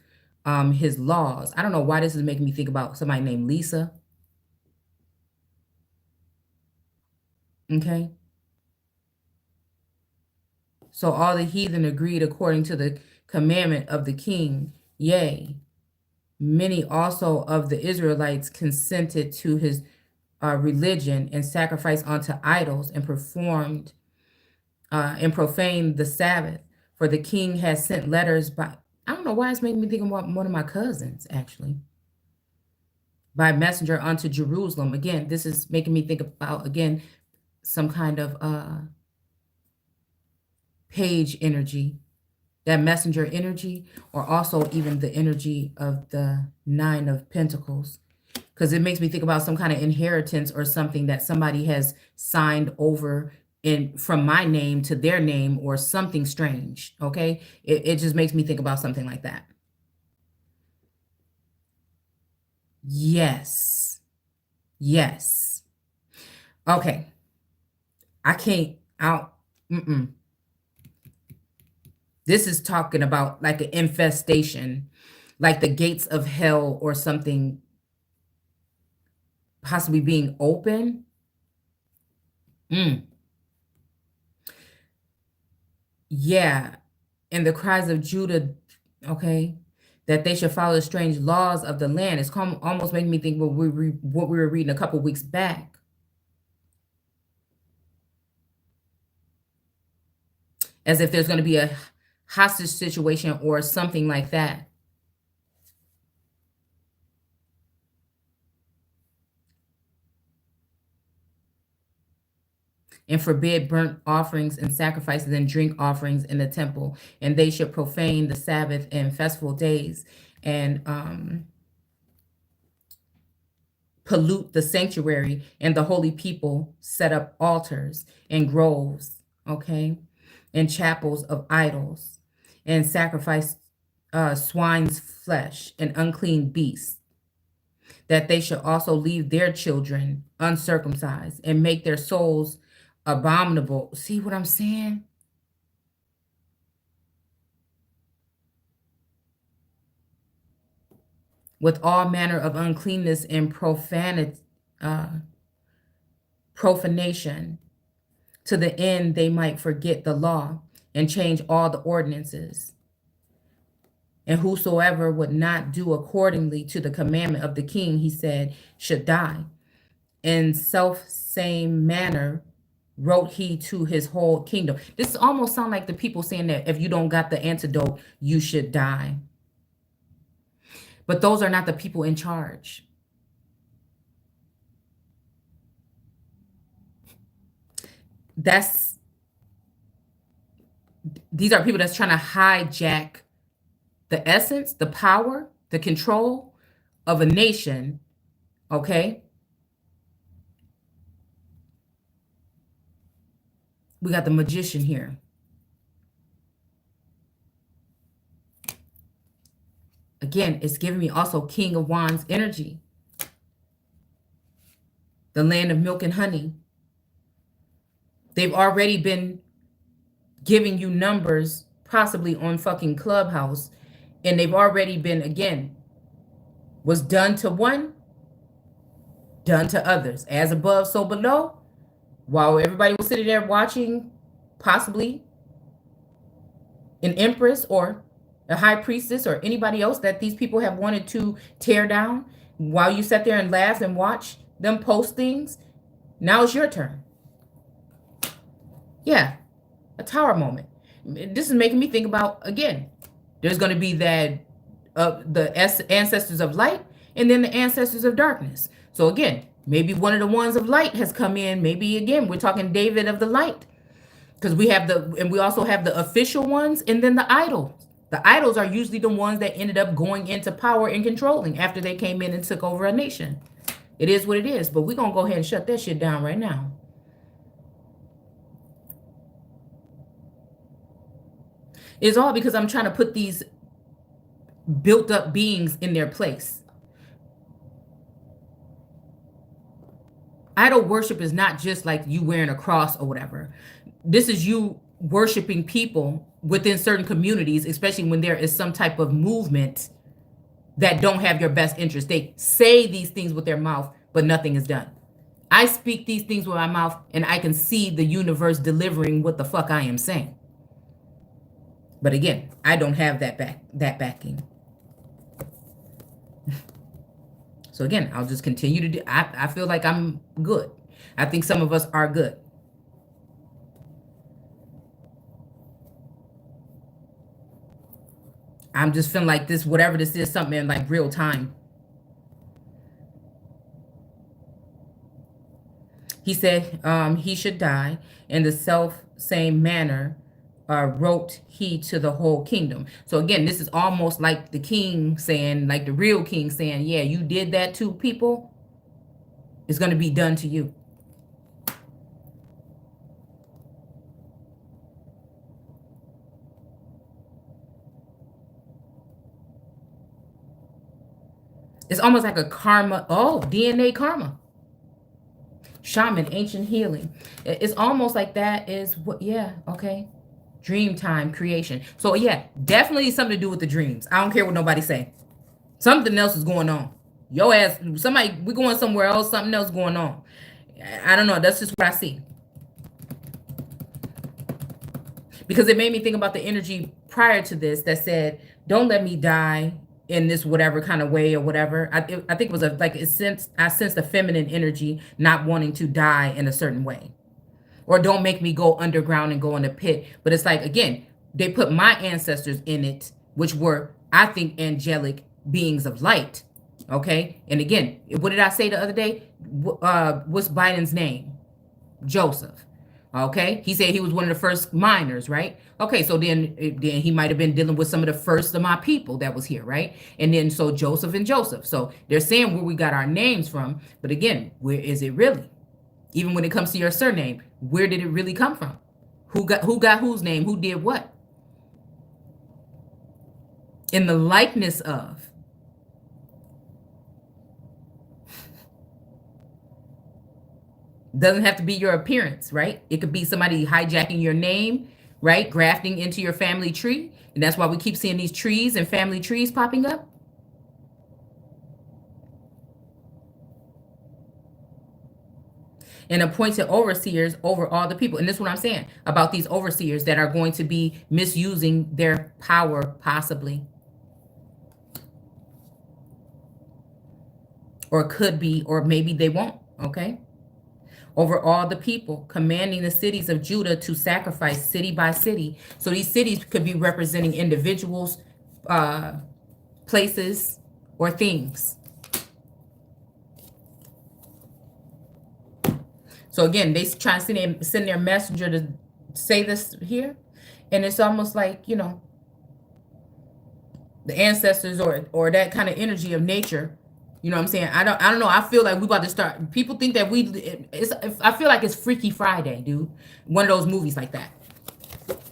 his laws. I don't know why this is making me think about somebody named Lisa. Okay. So all the heathen agreed according to the commandment of the king. Yea, many also of the Israelites consented to his religion and sacrificed unto idols and performed and profaned the Sabbath. For the king has sent letters by, I don't know why it's making me think about one of my cousins, actually, by messenger unto Jerusalem. Again, this is making me think about, again, some kind of page energy, that messenger energy, or also even the energy of the Nine of Pentacles. Because it makes me think about some kind of inheritance or something that somebody has signed over in from my name to their name or something strange. Okay. It just makes me think about something like that. Yes. Yes. Okay. I can't out. Mm-mm. This is talking about like an infestation, like the gates of hell or something possibly being open. Mm. Yeah. And the cries of Judah, okay, that they should follow the strange laws of the land. It's almost making me think what we were reading a couple weeks back, as if there's going to be a hostage situation or something like that. And forbid burnt offerings and sacrifices and drink offerings in the temple. And they should profane the Sabbath and festival days and pollute the sanctuary, and the holy people set up altars and groves, okay, and chapels of idols, and sacrifice swine's flesh and unclean beasts, that they should also leave their children uncircumcised and make their souls abominable. See what I'm saying? With all manner of uncleanness and uh, profanation, to the end they might forget the law and change all the ordinances. And whosoever would not do accordingly to the commandment of the king, he said, should die. In self same manner wrote he to his whole kingdom. This almost sound like the people saying that if you don't got the antidote, you should die. But those are not the people in charge. That's these are people that's trying to hijack the essence, the power, the control of a nation, okay? We got the magician here. Again, it's giving me also King of Wands energy. The land of milk and honey. They've already been giving you numbers, possibly on fucking Clubhouse, and they've already been, again, was done to one, done to others. As above, so below. While everybody was sitting there watching, possibly an empress or a high priestess or anybody else that these people have wanted to tear down, while you sat there and laughed and watched them post things, now it's your turn. Yeah, a tower moment. This is making me think about, again, there's going to be that the ancestors of light and then the ancestors of darkness. So again, maybe one of the ones of light has come in. Maybe again, we're talking David of the light, because we have and we also have the official ones and then the idols. The idols are usually the ones that ended up going into power and controlling after they came in and took over a nation. It is what it is, but we're going to go ahead and shut that shit down right now. It's all because I'm trying to put these built up beings in their place. Idol worship is not just like you wearing a cross or whatever. This is you worshiping people within certain communities, especially when there is some type of movement that don't have your best interest. They say these things with their mouth, but nothing is done. I speak these things with my mouth, and I can see the universe delivering what the fuck I am saying. But again, I don't have that backing. So again, I'll just continue to do. I feel like I'm good. I think some of us are good. I'm just feeling like this, whatever this is, something in like real time. He said he should die in the self same manner wrote he to the whole kingdom. So again, this is almost like the king saying, like the real king saying, yeah, you did that to people, it's going to be done to you. It's almost like a karma. Oh, DNA karma. Shaman, ancient healing. It's almost like that is what, yeah, okay. Dream time, creation. So yeah, definitely something to do with the dreams. I don't care what nobody say. Something else is going on. Yo ass, somebody, we going somewhere else, something else going on. I don't know. That's just what I see. Because it made me think about the energy prior to this that said, don't let me die in this whatever kind of way or whatever. I think it was I sensed a feminine energy not wanting to die in a certain way. Or don't make me go underground and go in a pit. But it's like, again, they put my ancestors in it, which were, I think, angelic beings of light. Okay? And again, what did I say the other day? What's Biden's name? Joseph. Okay? He said he was one of the first miners, right? Okay, so then he might have been dealing with some of the first of my people that was here, right? And then so Joseph and Joseph. So they're saying where we got our names from. But again, where is it really? Even when it comes to your surname, where did it really come from? Who got whose name? Who did what? In the likeness of. Doesn't have to be your appearance, right? It could be somebody hijacking your name, right? Grafting into your family tree. And that's why we keep seeing these trees and family trees popping up. And appointed overseers over all the people. And this is what I'm saying about these overseers that are going to be misusing their power, possibly. Or could be, or maybe they won't, okay? Over all the people, commanding the cities of Judah to sacrifice city by city. So these cities could be representing individuals, places, or things. So again, they try to send their messenger to say this here. And it's almost like, the ancestors or that kind of energy of nature. You know what I'm saying? I don't know. I feel like we about to start. People think that I feel like it's Freaky Friday, dude. One of those movies like that.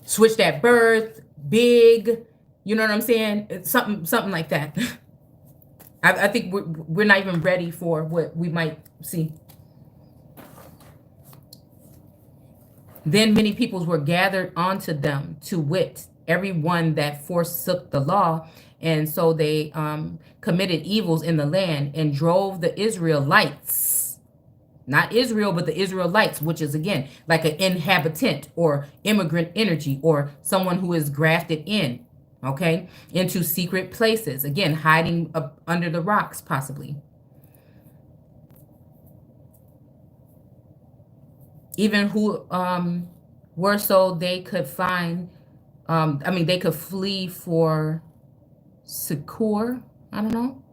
Switch that birth, big. You know what I'm saying? It's something like that. I think we're not even ready for what we might see. Then many peoples were gathered onto them, to wit, everyone that forsook the law. And so they committed evils in the land and drove the Israelites, not Israel, but the Israelites, which is, again, like an inhabitant or immigrant energy or someone who is grafted in, okay, into secret places, again, hiding up under the rocks, possibly. Even who were so they could find, they could flee for succor. I don't know.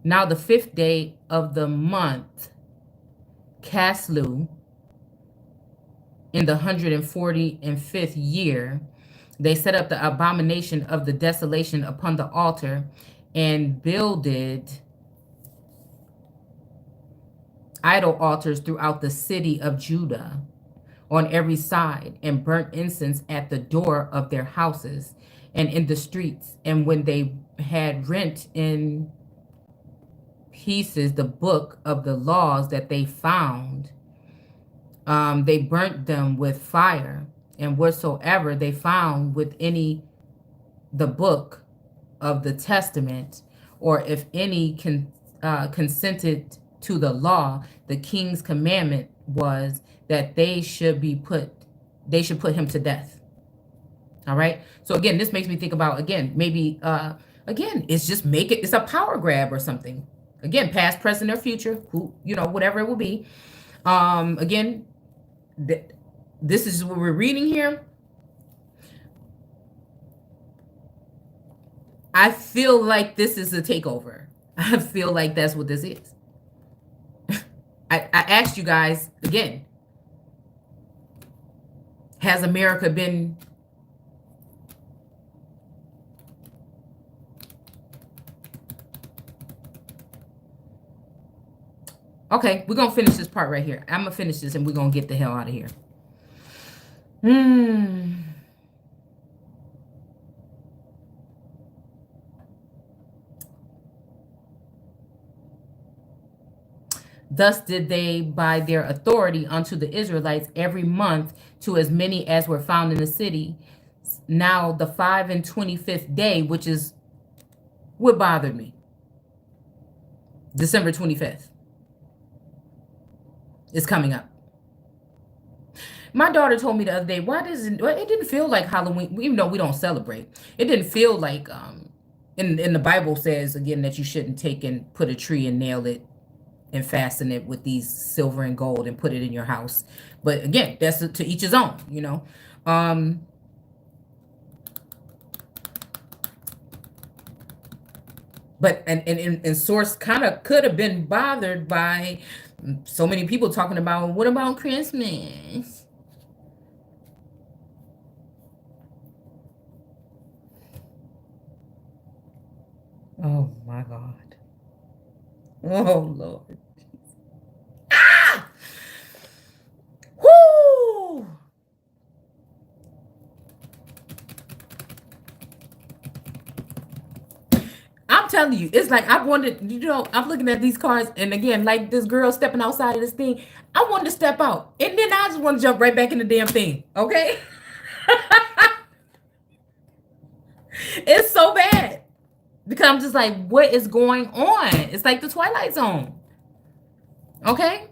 Now the 5th day of the month, Caslu, in the 145th year, they set up the abomination of the desolation upon the altar and builded idol altars throughout the city of Judah on every side, and burnt incense at the door of their houses and in the streets. And when they had rent in pieces the book of the laws that they found, they burnt them with fire. And whatsoever they found with the book of the testament, or if any consented to the law, the king's commandment was that they should put him to death. All right. So again, this makes me think about, again, maybe it's a power grab or something. Again, past, present, or future, whatever it will be. Again, this is what we're reading here. I feel like this is a takeover. I feel like that's what this is. I asked you guys again, has America been okay? We're gonna finish this part right here. I'm gonna finish this and we're gonna get the hell out of here. Thus did they, by their authority unto the Israelites, every month to as many as were found in the city. Now the 25th day, which is what bothered me, December 25th, is coming up. My daughter told me the other day, it didn't feel like Halloween, even though we don't celebrate. It didn't feel like, in the Bible says, again, that you shouldn't take and put a tree and nail it and fasten it with these silver and gold and put it in your house. But again, that's to each his own, But and Source kind of could have been bothered by so many people talking about, what about Christmas? Oh my God. Oh Lord. Ah! Whoo! I'm telling you, it's like I wanted, I'm looking at these cars, and again, like this girl stepping outside of this thing, I wanted to step out, and then I just want to jump right back in the damn thing, okay? It's so bad. Because I'm just like, what is going on? It's like the Twilight Zone. Okay?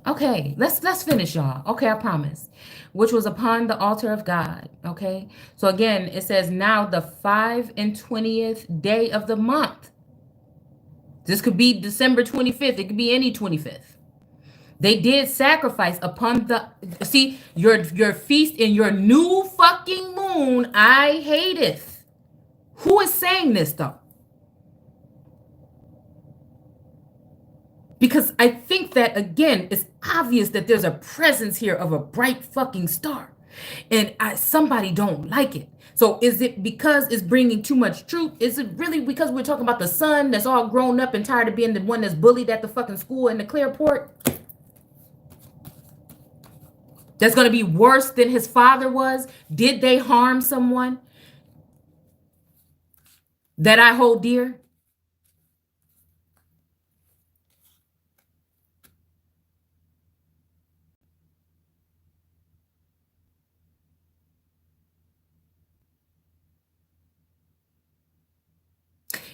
Okay, let's finish, y'all. Okay, I promise. Which was upon the altar of God. Okay? So again, it says, now the 25th day of the month. This could be December 25th. It could be any 25th. They did sacrifice upon the, see, your feast in your new fucking moon. I hateth. Who is saying this though? Because I think that again, it's obvious that there's a presence here of a bright fucking star, and somebody don't like it. So is it because it's bringing too much truth? Is it really because we're talking about the son that's all grown up and tired of being the one that's bullied at the fucking school in the Clearport? That's going to be worse than his father was? Did they harm someone that I hold dear?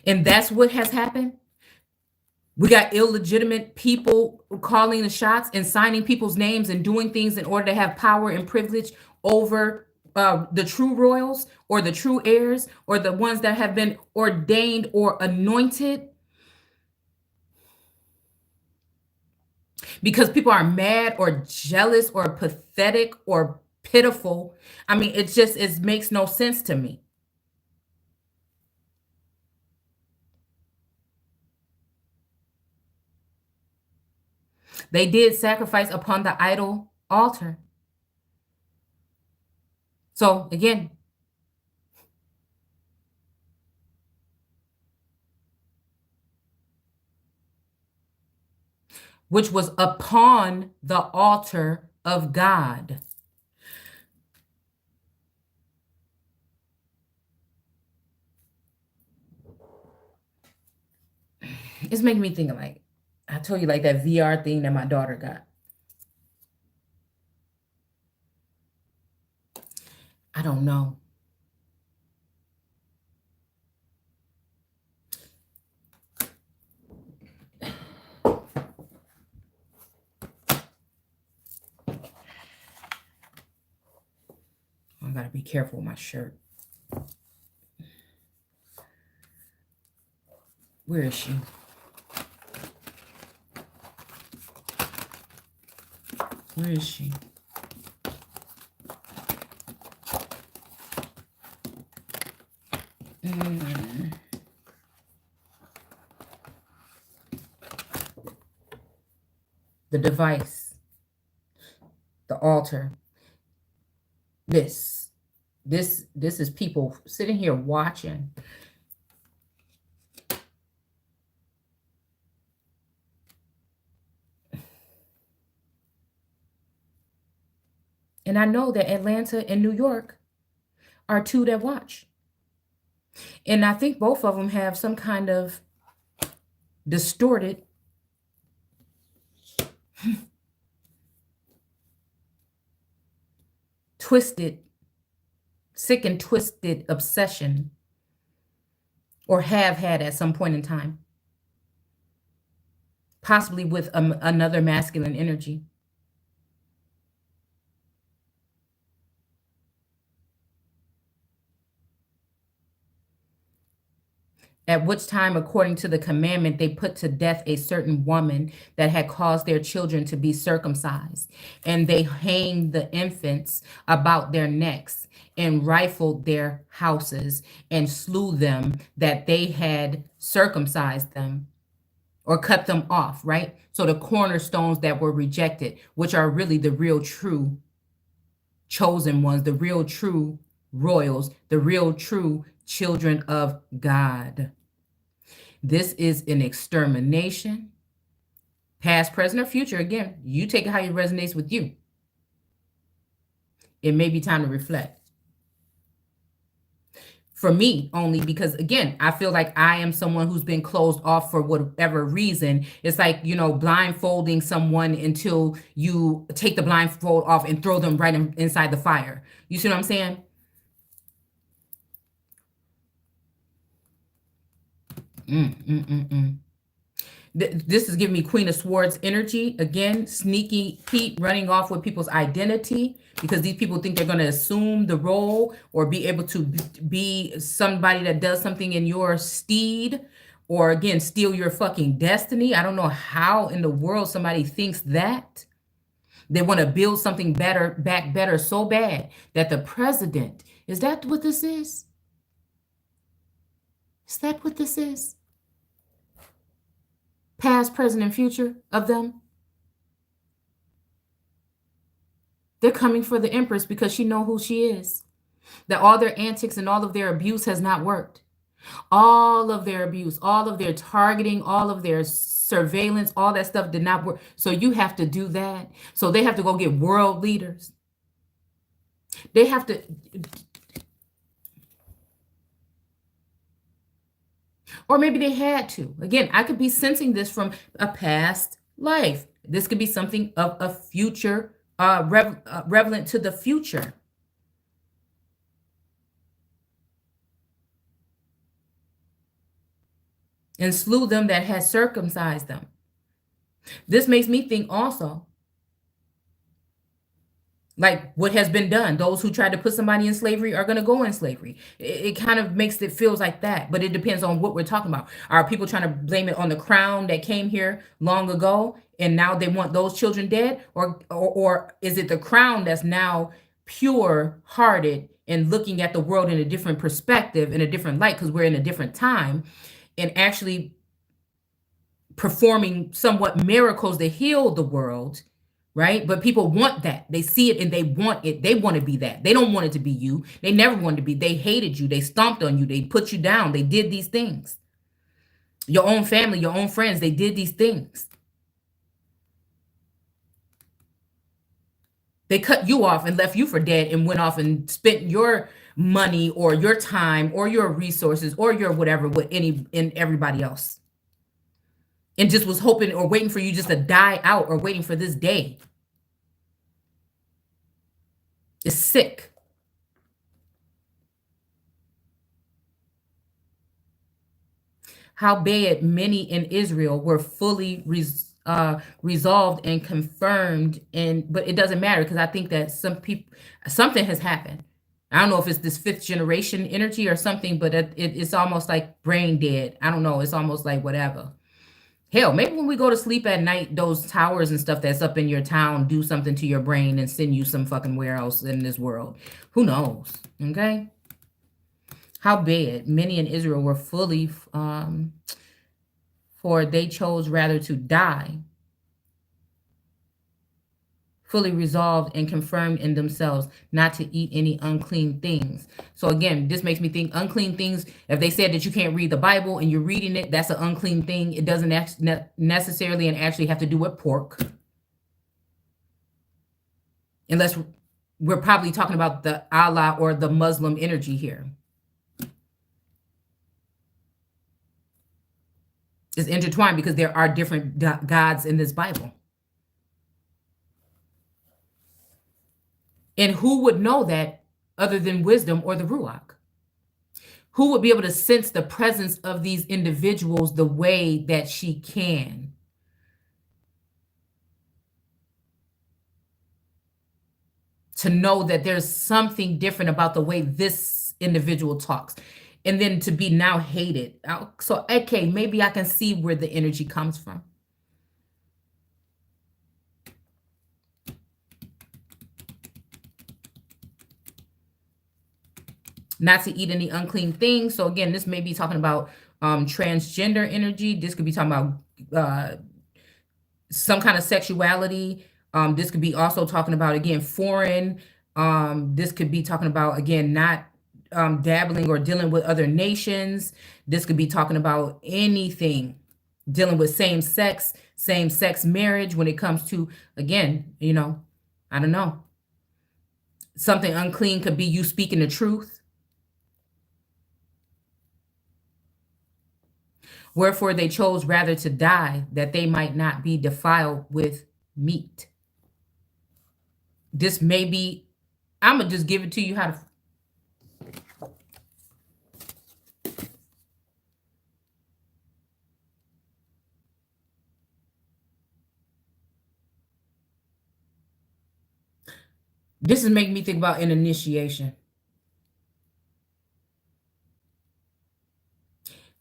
And that's what has happened. We got illegitimate people calling the shots and signing people's names and doing things in order to have power and privilege over the true royals or the true heirs or the ones that have been ordained or anointed, because people are mad or jealous or pathetic or pitiful. I mean, it makes no sense to me. They did sacrifice upon the idol altar. So again, which was upon the altar of God. It's making me think of, like, I told you, like that VR thing that my daughter got. I don't know. I gotta be careful with my shirt. Where is she? Where is she? The device, the altar. This is people sitting here watching. And I know that Atlanta and New York are two that watch. And I think both of them have some kind of distorted twisted, sick and twisted obsession, or have had at some point in time, possibly with another masculine energy. At which time, according to the commandment, they put to death a certain woman that had caused their children to be circumcised. And they hanged the infants about their necks and rifled their houses and slew them that they had circumcised them or cut them off, right? So the cornerstones that were rejected, which are really the real true chosen ones, the real true royals, the real true children of God. This is an extermination, past, present, or future. Again, you take it how it resonates with you. It may be time to reflect. For me, only because, again, I feel like I am someone who's been closed off for whatever reason. It's like, blindfolding someone until you take the blindfold off and throw them right inside the fire. You see what I'm saying? This is giving me Queen of Swords energy. Again, sneaky Pete running off with people's identity because these people think they're going to assume the role or be able to be somebody that does something in your steed or again, steal your fucking destiny. I don't know how in the world somebody thinks that. They want to build something better, back better so bad that the president, is that what this is? Is that what this is? Past, present, and future of them? They're coming for the Empress because she know who she is. That all their antics and all of their abuse has not worked. All of their abuse, all of their targeting, all of their surveillance, all that stuff did not work. So you have to do that. So they have to go get world leaders. They have to, or maybe they had to. Again, I could be sensing this from a past life. This could be something of a future, relevant to the future. And slew them that had circumcised them. This makes me think also, like what has been done. Those who tried to put somebody in slavery are going to go in slavery. It kind of makes it feels like that, but it depends on what we're talking about. Are people trying to blame it on the crown that came here long ago and now they want those children dead? Or is it the crown that's now pure hearted and looking at the world in a different perspective, in a different light, because we're in a different time, and actually performing somewhat miracles to heal the world, right? But people want that. They see it and they want it. They want to be that. They don't want it to be you. They never wanted to be. They hated you. They stomped on you. They put you down. They did these things. Your own family, your own friends, they did these things. They cut you off and left you for dead and went off and spent your money or your time or your resources or your whatever with everybody else. And just was hoping or waiting for you just to die out or waiting for this day. It's sick. Howbeit many in Israel were fully resolved and confirmed, but it doesn't matter, because I think that something has happened. I don't know if it's this fifth generation energy or something, but it's almost like brain dead. I don't know. It's almost like whatever. Hell, maybe when we go to sleep at night, those towers and stuff that's up in your town do something to your brain and send you some fucking where else in this world. Who knows? Okay. Howbeit many in Israel were fully, for they chose rather to die, fully resolved and confirmed in themselves not to eat any unclean things. So again, this makes me think unclean things. If they said that you can't read the Bible and you're reading it, that's an unclean thing. It doesn't necessarily and actually have to do with pork. Unless we're probably talking about the Allah or the Muslim energy here. It's intertwined because there are different gods in this Bible. And who would know that other than wisdom or the Ruach? Who would be able to sense the presence of these individuals the way that she can? To know that there's something different about the way this individual talks. And then to be now hated. So, okay, maybe I can see where the energy comes from. Not to eat any unclean things. So again, this may be talking about transgender energy. This could be talking about some kind of sexuality. This could be also talking about, again, foreign. This could be talking about, again, not dabbling or dealing with other nations. This could be talking about anything dealing with same-sex marriage when it comes to, again, you know, I don't know. Something unclean could be you speaking the truth. Wherefore they chose rather to die, that they might not be defiled with meat. This may be, I'm going to just give it to you how to. This is making me think about an initiation.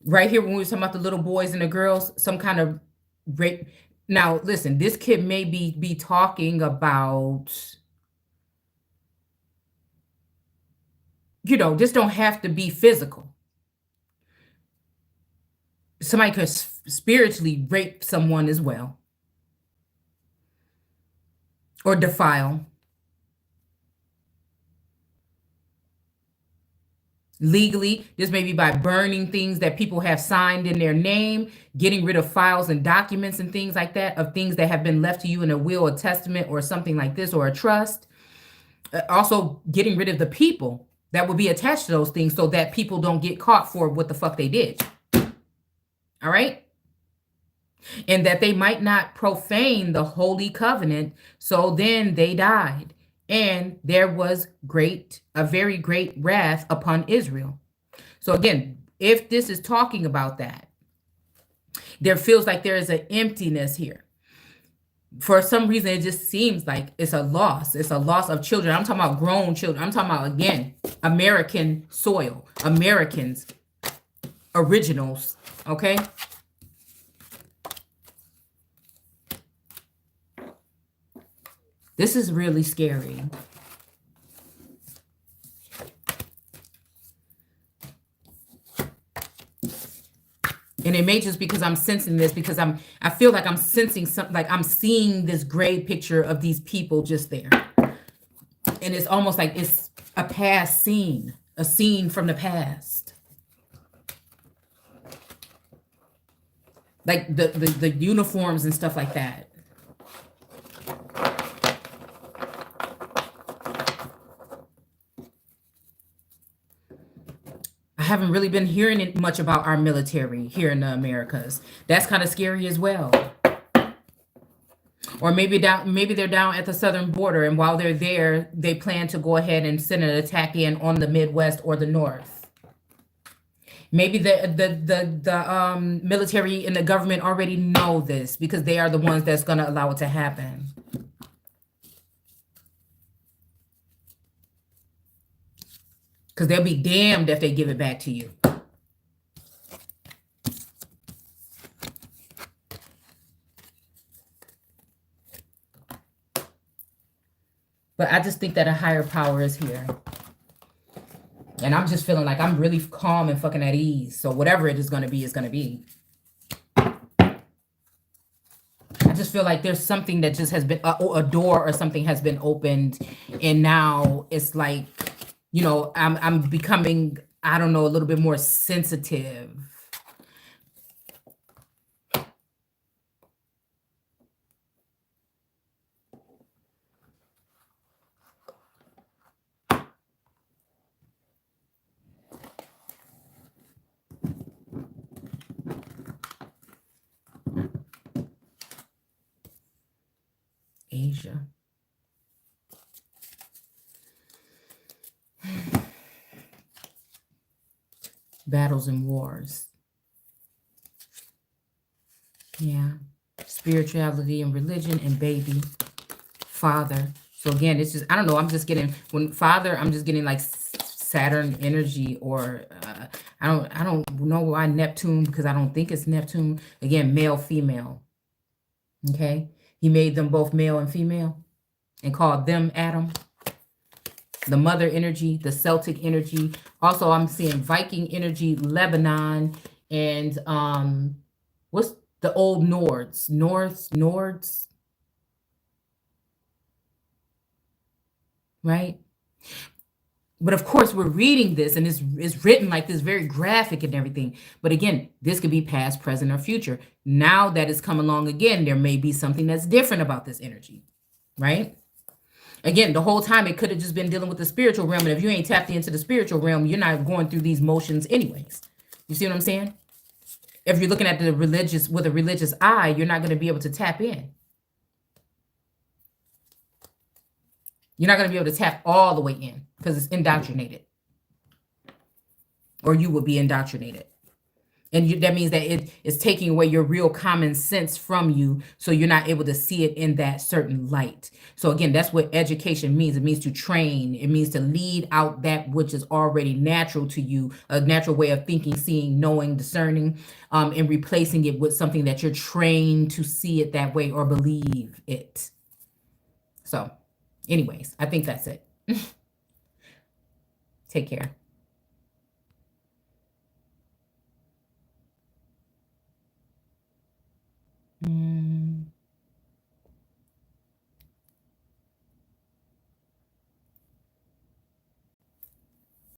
Right here when we were talking about the little boys and the girls, some kind of rape. Now, listen, this kid may be talking about, this don't have to be physical. Somebody could spiritually rape someone as well, or defile. Legally, this may be by burning things that people have signed in their name, getting rid of files and documents and things like that, of things that have been left to you in a will, a testament, or something like this, or a trust. Also, getting rid of the people that would be attached to those things so that people don't get caught for what the fuck they did. All right? And that they might not profane the holy covenant, so then they died. And there was a very great wrath upon Israel. So again, if this is talking about that, there feels like there is an emptiness here. For some reason, it just seems like it's a loss. It's a loss of children. I'm talking about grown children. I'm talking about, again, American soil, Americans, originals, okay? This is really scary. And it may just because I'm sensing this, because I feel like I'm sensing something, like I'm seeing this gray picture of these people just there. And it's almost like it's a past scene, a scene from the past. Like the uniforms and stuff like that. I haven't really been hearing much about our military here in the Americas. That's kind of scary as well. Or maybe they're down at the southern border, and while they're there, they plan to go ahead and send an attack in on the Midwest or the North. Maybe the military and the government already know this because they are the ones that's going to allow it to happen. Because they'll be damned if they give it back to you. But I just think that a higher power is here. And I'm just feeling like I'm really calm and fucking at ease. So whatever it is going to be, is going to be. I just feel like there's something that just has been, a door or something has been opened. And now it's like, I'm becoming, I don't know, a little bit more sensitive. Asia. Battles and wars. Yeah. Spirituality and religion and baby. Father. So again, it's just, I don't know. I'm just getting, when father, I'm just getting like Saturn energy, or I don't know why Neptune, because I don't think it's Neptune. Again, male, female. Okay. He made them both male and female and called them Adam. The mother energy, the Celtic energy. Also, I'm seeing Viking energy, Lebanon, and what's the old Nords? Nords. Right? But of course, we're reading this and it's written like this, very graphic and everything. But again, this could be past, present, or future. Now that it's come along again, there may be something that's different about this energy, right? Again, the whole time it could have just been dealing with the spiritual realm. And if you ain't tapped into the spiritual realm, you're not going through these motions anyways. You see what I'm saying? If you're looking at the religious with a religious eye, you're not going to be able to tap in. You're not going to be able to tap all the way in because it's indoctrinated. Or you will be indoctrinated. And that means that it is taking away your real common sense from you, so you're not able to see it in that certain light. So again, that's what education means. It means to train. It means to lead out that which is already natural to you, a natural way of thinking, seeing, knowing, discerning, and replacing it with something that you're trained to see it that way or believe it. So anyways, I think that's it. Take care.